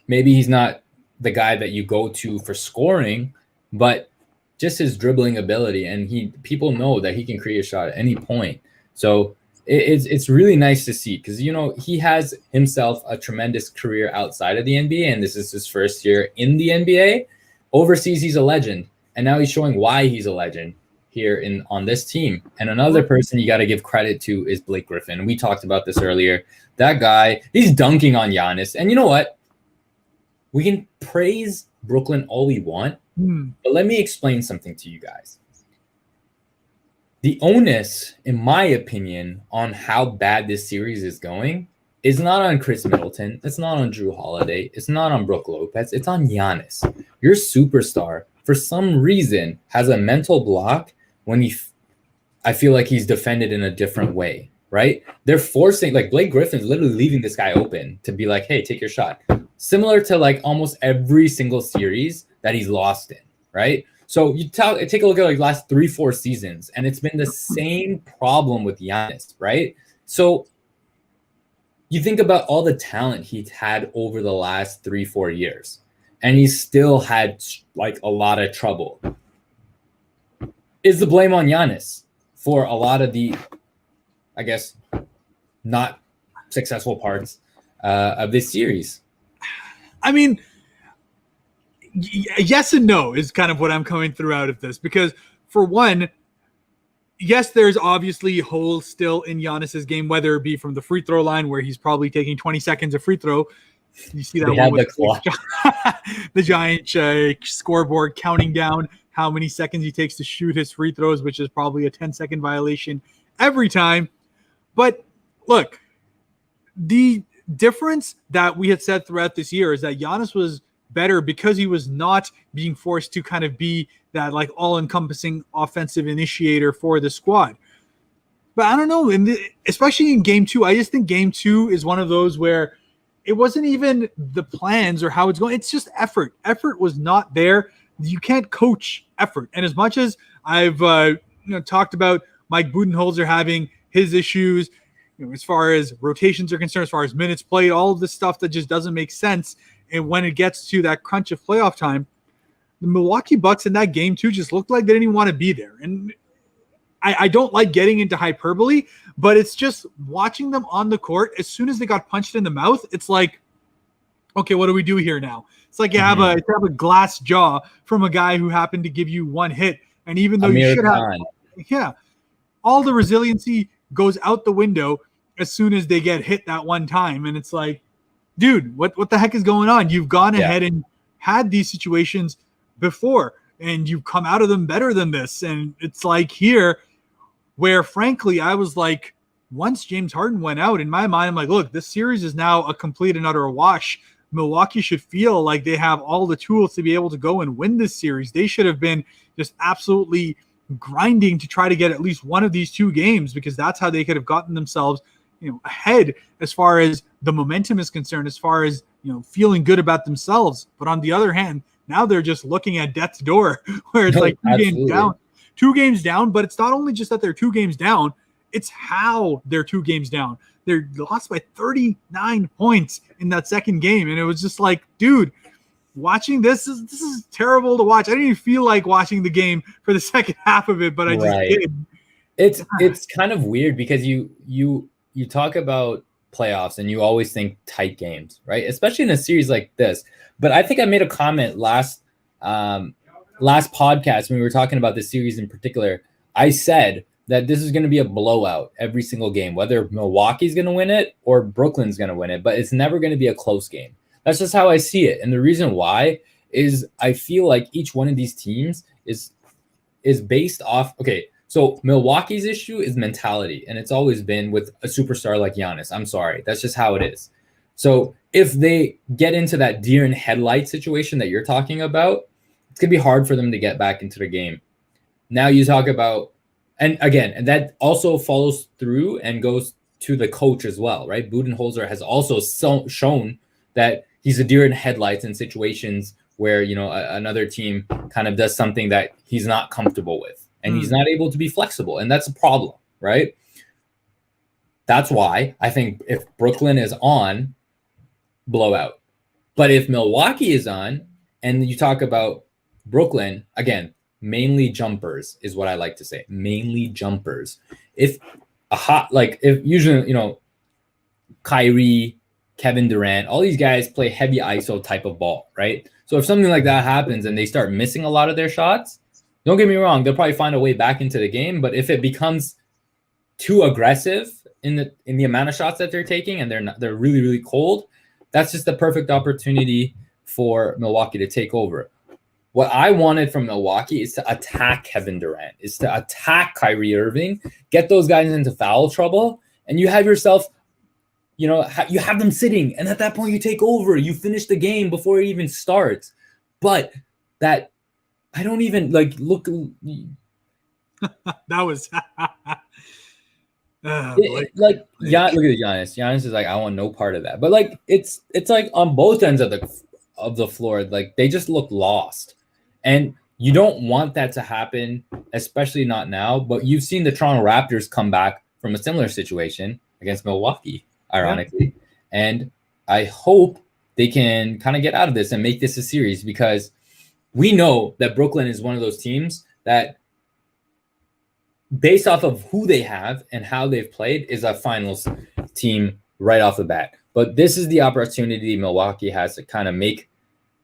maybe he's not the guy that you go to for scoring, but just his dribbling ability. And people know that he can create a shot at any point. So it's really nice to see because, he has himself a tremendous career outside of the NBA. And this is his first year in the NBA. Overseas, he's a legend. And now he's showing why he's a legend here on this team. And another person you got to give credit to is Blake Griffin. We talked about this earlier. That guy, he's dunking on Giannis. And you know what? We can praise Brooklyn all we want, but let me explain something to you guys. The onus, in my opinion, on how bad this series is going is not on Chris Middleton. It's not on Drew Holiday. It's not on Brook Lopez. It's on Giannis. Your superstar, for some reason, has a mental block when I feel like he's defended in a different way, right? They're forcing, like Blake Griffin's literally leaving this guy open to be like, hey, take your shot. Similar to like almost every single series that he's lost in, right? So you take a look at like last 3-4 seasons, and it's been the same problem with Giannis, right? So you think about all the talent he's had over the last 3-4 years, and he's still had like a lot of trouble. Is the blame on Giannis for a lot of the, I guess, not successful parts of this series?
I mean, yes and no is kind of what I'm coming through out of this. Because for one, yes, there's obviously holes still in Giannis's game, whether it be from the free throw line where he's probably taking 20 seconds of free throw. You see that one with the giant scoreboard counting down how many seconds he takes to shoot his free throws, which is probably a 10-second violation every time. But look, the difference that we had said throughout this year is that Giannis was better because he was not being forced to kind of be that like all-encompassing offensive initiator for the squad. But I don't know, especially in game 2, I just think game 2 is one of those where it wasn't even the plans or how it's going. It's just effort. Effort was not there. You can't coach effort. And as much as I've talked about Mike Budenholzer having his issues, as far as rotations are concerned, as far as minutes played, all of this stuff that just doesn't make sense. And when it gets to that crunch of playoff time, the Milwaukee Bucks in that game 2 just looked like they didn't even want to be there. And I don't like getting into hyperbole, but it's just watching them on the court. As soon as they got punched in the mouth, it's like, okay, what do we do here now? It's like you have a glass jaw from a guy who happened to give you one hit. And even though you should have, all the resiliency goes out the window as soon as they get hit that one time. And it's like, dude, what the heck is going on? You've gone ahead and had these situations before, and you've come out of them better than this. And it's like here where, frankly, I was like, once James Harden went out, in my mind, I'm like, look, this series is now a complete and utter wash. Milwaukee should feel like they have all the tools to be able to go and win this series. They should have been just absolutely grinding to try to get at least one of these 2 games, because that's how they could have gotten themselves ahead as far as the momentum is concerned, as far as feeling good about themselves. But on the other hand, now they're just looking at death's door where it's like 2 games down. But it's not only just that they're 2 games down, it's how they're 2 games down. They're lost by 39 points in that second game. And it was just like, dude, watching this is terrible to watch. I didn't even feel like watching the game for the second half of it, but I just did.
It's kind of weird because you talk about playoffs and you always think tight games, right? Especially in a series like this. But I think I made a comment last podcast when we were talking about this series in particular. I said that this is going to be a blowout every single game, whether Milwaukee's going to win it or Brooklyn's going to win it, but it's never going to be a close game. That's just how I see it. And the reason why is I feel like each one of these teams is based off, okay, so Milwaukee's issue is mentality, and it's always been with a superstar like Giannis. I'm sorry. That's just how it is. So if they get into that deer in headlight situation that you're talking about, it's going to be hard for them to get back into the game. Now you talk about, and again, and that also follows through and goes to the coach as well, right? Budenholzer has also shown that he's a deer in headlights in situations where, another team kind of does something that he's not comfortable with, and he's not able to be flexible. And that's a problem, right? That's why I think if Brooklyn is on, blowout. But if Milwaukee is on, and you talk about Brooklyn, again, mainly jumpers is what I like to say. Mainly jumpers. If usually, Kyrie, Kevin Durant, all these guys play heavy ISO type of ball, right? So if something like that happens and they start missing a lot of their shots, don't get me wrong, they'll probably find a way back into the game. But if it becomes too aggressive in the amount of shots that they're taking, and they're really, really cold, that's just the perfect opportunity for Milwaukee to take over. What I wanted from Milwaukee is to attack Kevin Durant, is to attack Kyrie Irving, get those guys into foul trouble, and you have yourself, you have them sitting, and at that point you take over. You finish the game before it even starts. But that, I don't even look.
That was
look at Giannis. Giannis is like, I want no part of that. But it's like on both ends of the floor, they just look lost. And you don't want that to happen, especially not now. But you've seen the Toronto Raptors come back from a similar situation against Milwaukee, ironically. Yeah. And I hope they can kind of get out of this and make this a series, because we know that Brooklyn is one of those teams that, based off of who they have and how they've played, is a finals team right off the bat. But this is the opportunity Milwaukee has to kind of make,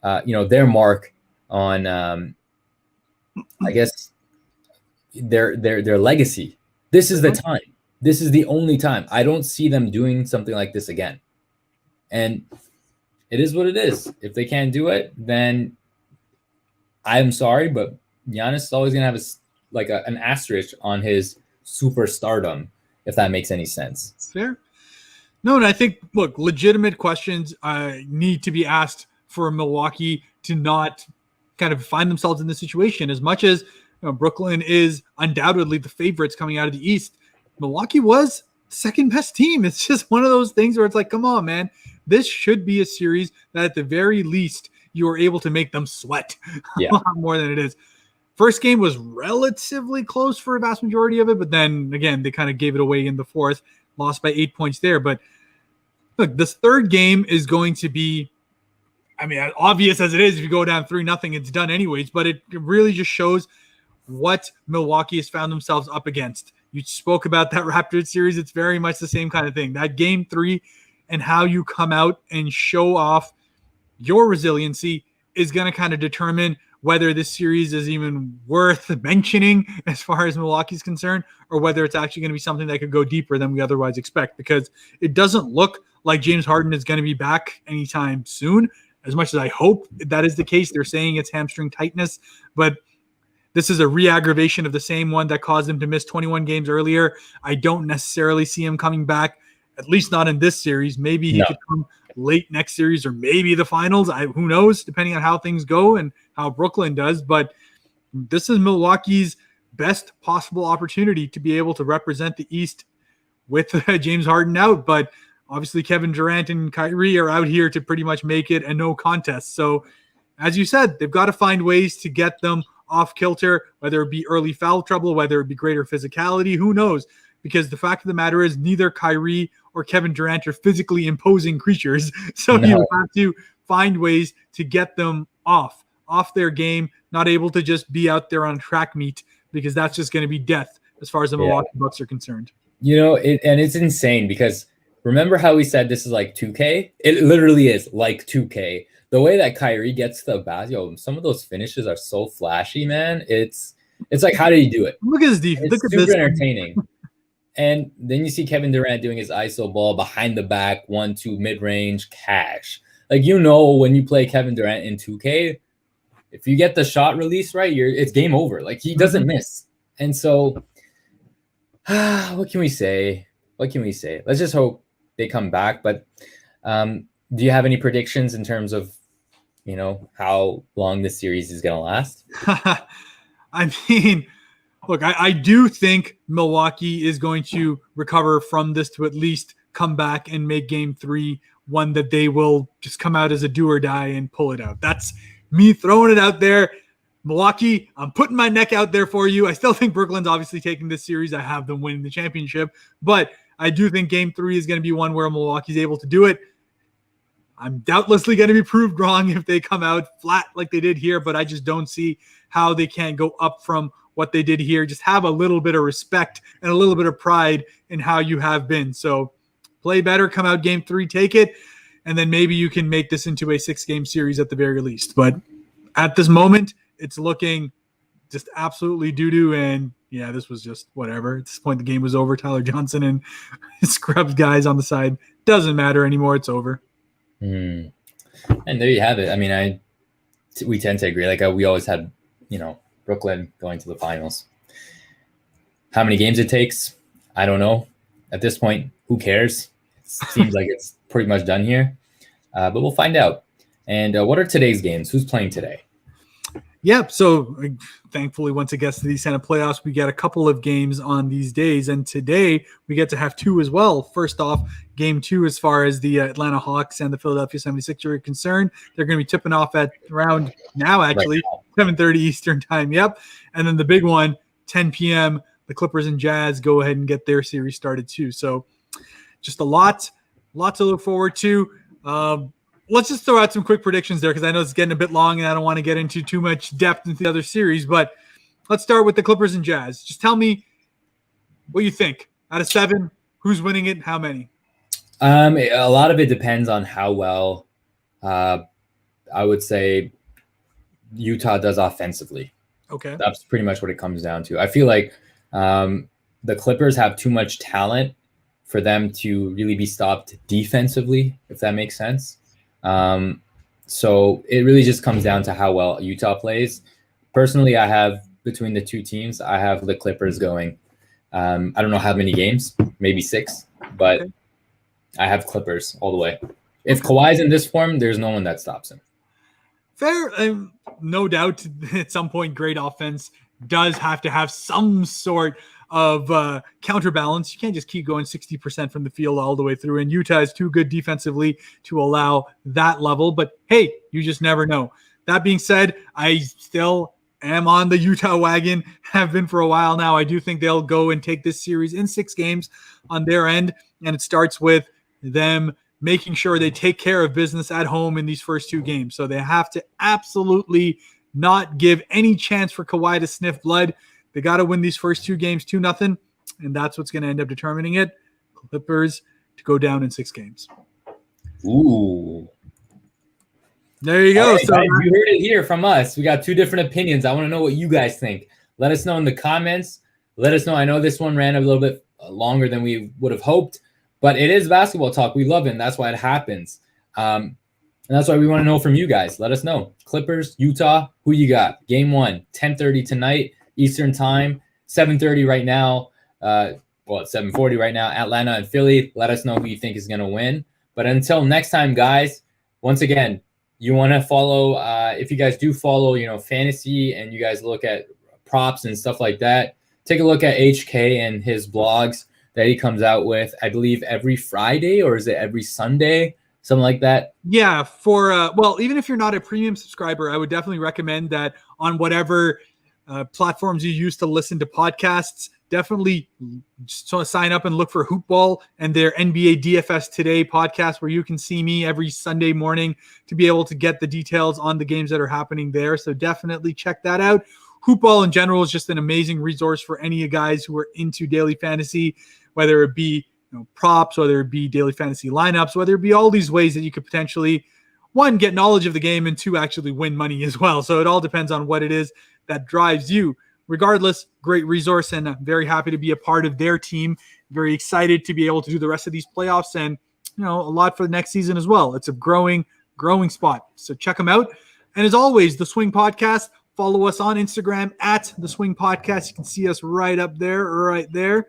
their mark on, I guess, their legacy. This is the time. This is the only time. I don't see them doing something like this again. And it is what it is. If they can't do it, then I'm sorry, but Giannis is always going to have an asterisk on his superstardom, if that makes any sense.
Fair. No, and I think, look, legitimate questions need to be asked for Milwaukee to not kind of find themselves in this situation. As much as Brooklyn is undoubtedly the favorites coming out of the East, Milwaukee was the second best team. It's just one of those things where it's like, come on, man. This should be a series that at the very least you are able to make them sweat a lot more than it is. First game was relatively close for a vast majority of it, but then again, they kind of gave it away in the fourth, lost by 8 points there. But look, this third game is going to be, obvious as it is. If you go down 3-0, it's done anyways, but it really just shows what Milwaukee has found themselves up against. You spoke about that Raptors series. It's very much the same kind of thing. That game 3 and how you come out and show off your resiliency is going to kind of determine whether this series is even worth mentioning as far as Milwaukee's concerned, or whether it's actually going to be something that could go deeper than we otherwise expect, because it doesn't look like James Harden is going to be back anytime soon. As much as I hope that is the case, they're saying it's hamstring tightness, but this is a re-aggravation of the same one that caused him to miss 21 games earlier. I don't necessarily see him coming back, at least not in this series. Maybe he could come late next series, or maybe the finals. Who knows, depending on how things go and how Brooklyn does. But this is Milwaukee's best possible opportunity to be able to represent the East with James Harden out. But obviously Kevin Durant and Kyrie are out here to pretty much make it a no contest. So as you said, they've got to find ways to get them off kilter, whether it be early foul trouble, whether it be greater physicality, who knows? Because the fact of the matter is neither Kyrie or Kevin Durant are physically imposing creatures. So you have to find ways to get them off their game, not able to just be out there on track meet, because that's just going to be death as far as the Milwaukee Bucks are concerned.
And it's insane, because remember how we said this is like 2K? It literally is like 2K. The way that Kyrie gets the basket, some of those finishes are so flashy, man. It's like, how did he do it?
Look at his defense. Look at
super
this.
Entertaining. And then you see Kevin Durant doing his ISO ball behind the back, 1-2 mid-range cash. When you play Kevin Durant in 2K, if you get the shot release right, it's game over. He doesn't miss. And so, what can we say? Let's just hope they come back. But do you have any predictions in terms of, how long this series is going to last?
Look, I do think Milwaukee is going to recover from this to at least come back and make game 3 one that they will just come out as a do or die and pull it out. That's me throwing it out there. Milwaukee, I'm putting my neck out there for you. I still think Brooklyn's obviously taking this series. I have them winning the championship, but I do think game 3 is going to be one where Milwaukee's able to do it. I'm doubtlessly going to be proved wrong if they come out flat like they did here, but I just don't see how they can't go up from what they did here. Just have a little bit of respect and a little bit of pride in how you have been. So play better, come out game 3, take it, and then maybe you can make this into a 6-game series at the very least. But at this moment, it's looking just absolutely doo-doo, and yeah, this was just whatever. At this point, the game was over. Tyler Johnson and scrubs guys on the side. Doesn't matter anymore. It's over.
And there you have it. I mean, we tend to agree. Like we always had, Brooklyn going to the finals. How many games it takes, I don't know. At this point, who cares? It seems like it's pretty much done here. But we'll find out. And what are today's games? Who's playing today?
Yep. So thankfully, once it gets to these kind of playoffs, we get a couple of games on these days. And today we get to have 2 as well. First off, game 2, as far as the Atlanta Hawks and the Philadelphia 76ers are concerned, they're going to be tipping off at around now, actually, 7:30 Eastern time. Yep. And then the big one, 10 p.m., the Clippers and Jazz go ahead and get their series started too. So just a lot to look forward to. Let's just throw out some quick predictions there because I know it's getting a bit long and I don't want to get into too much depth into the other series. But let's start with the Clippers and Jazz. Just tell me what you think. Out of 7, who's winning it? How many?
A lot of it depends on how well I would say Utah does offensively.
Okay.
That's pretty much what it comes down to. I feel like the Clippers have too much talent for them to really be stopped defensively, if that makes sense. So it really just comes down to how well Utah plays. Personally, I have between the two teams, I have the Clippers going. I don't know how many games, maybe 6, but okay. I have Clippers all the way. If Kawhi's in this form, there's no one that stops him.
Fair. No doubt at some point, great offense does have to have some sort of counterbalance. You can't just keep going 60% from the field all the way through. And Utah is too good defensively to allow that level. But hey, you just never know. That being said, I still am on the Utah wagon, have been for a while now. I do think they'll go and take this series in 6 games on their end. And it starts with them making sure they take care of business at home in these first 2 games. So they have to absolutely not give any chance for Kawhi to sniff blood. They got to win these first 2 games 2-0, and that's what's going to end up determining it. Clippers to go down in 6 games.
Ooh.
There you go.
Right,
so
guys, you heard it here from us. We got 2 different opinions. I want to know what you guys think. Let us know in the comments. Let us know. I know this one ran a little bit longer than we would have hoped, but it is basketball talk. We love it, and that's why it happens. And that's why we want to know from you guys. Let us know. Clippers, Utah, who you got? Game 1, 10:30 tonight, Eastern time, 7:30 right now. It's 7:40 right now. Atlanta and Philly. Let us know who you think is going to win. But until next time, guys, once again, you want to follow, if you guys do follow, fantasy and you guys look at props and stuff like that, take a look at HK and his blogs that he comes out with, I believe, every Friday, or is it every Sunday? Something like that.
Yeah. Even if you're not a premium subscriber, I would definitely recommend that on whatever platforms you use to listen to podcasts, definitely sign up and look for Hoopball and their NBA DFS Today podcast, where you can see me every Sunday morning to be able to get the details on the games that are happening there. So definitely check that out. Hoopball in general is just an amazing resource for any of you guys who are into daily fantasy, whether it be props, whether it be daily fantasy lineups, whether it be all these ways that you could potentially, 1, get knowledge of the game, and 2, actually win money as well. So it all depends on what it is that drives you. Regardless, great resource, and I'm very happy to be a part of their team. Very excited to be able to do the rest of these playoffs, and a lot for the next season as well. It's a growing spot. So check them out. And as always, The Swing Podcast, follow us on Instagram at The Swing Podcast. You can see us right up there, right there.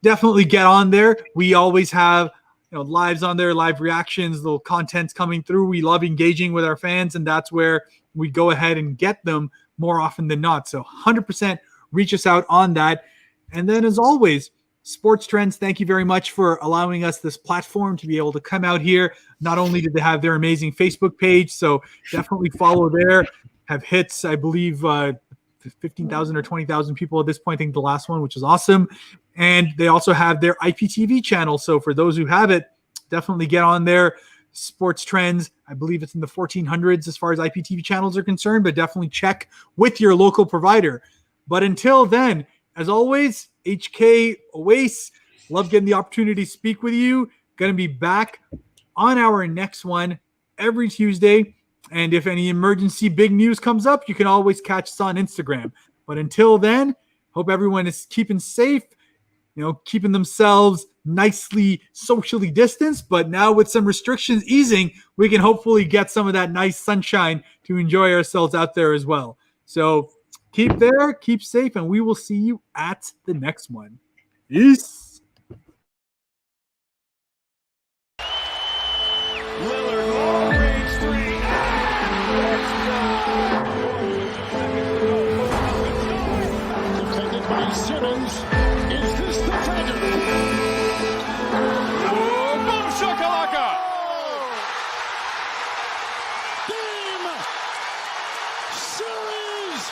Definitely get on there. We always have lives on there, live reactions, little contents coming through. We love engaging with our fans, and that's where we go ahead and get them more often than not. So 100% reach us out on that. And then as always, SportsTrends, thank you very much for allowing us this platform to be able to come out here. Not only did they have their amazing Facebook page, so definitely follow there, have hits, I believe, 15,000 or 20,000 people at this point, I think the last one, which is awesome. And they also have their IPTV channel. So for those who have it, definitely get on there. SportsTrends, I believe it's in the 1400s as far as IPTV channels are concerned, but definitely check with your local provider. But until then, as always, HK Owais, love getting the opportunity to speak with you. Going to be back on our next one every Tuesday. And if any emergency big news comes up, you can always catch us on Instagram. But until then, hope everyone is keeping safe, keeping themselves nicely socially distanced. But now with some restrictions easing, we can hopefully get some of that nice sunshine to enjoy ourselves out there as well. So keep there, keep safe, and we will see you at the next one. Peace.
Lillard, long-range three. Defended by Simmons.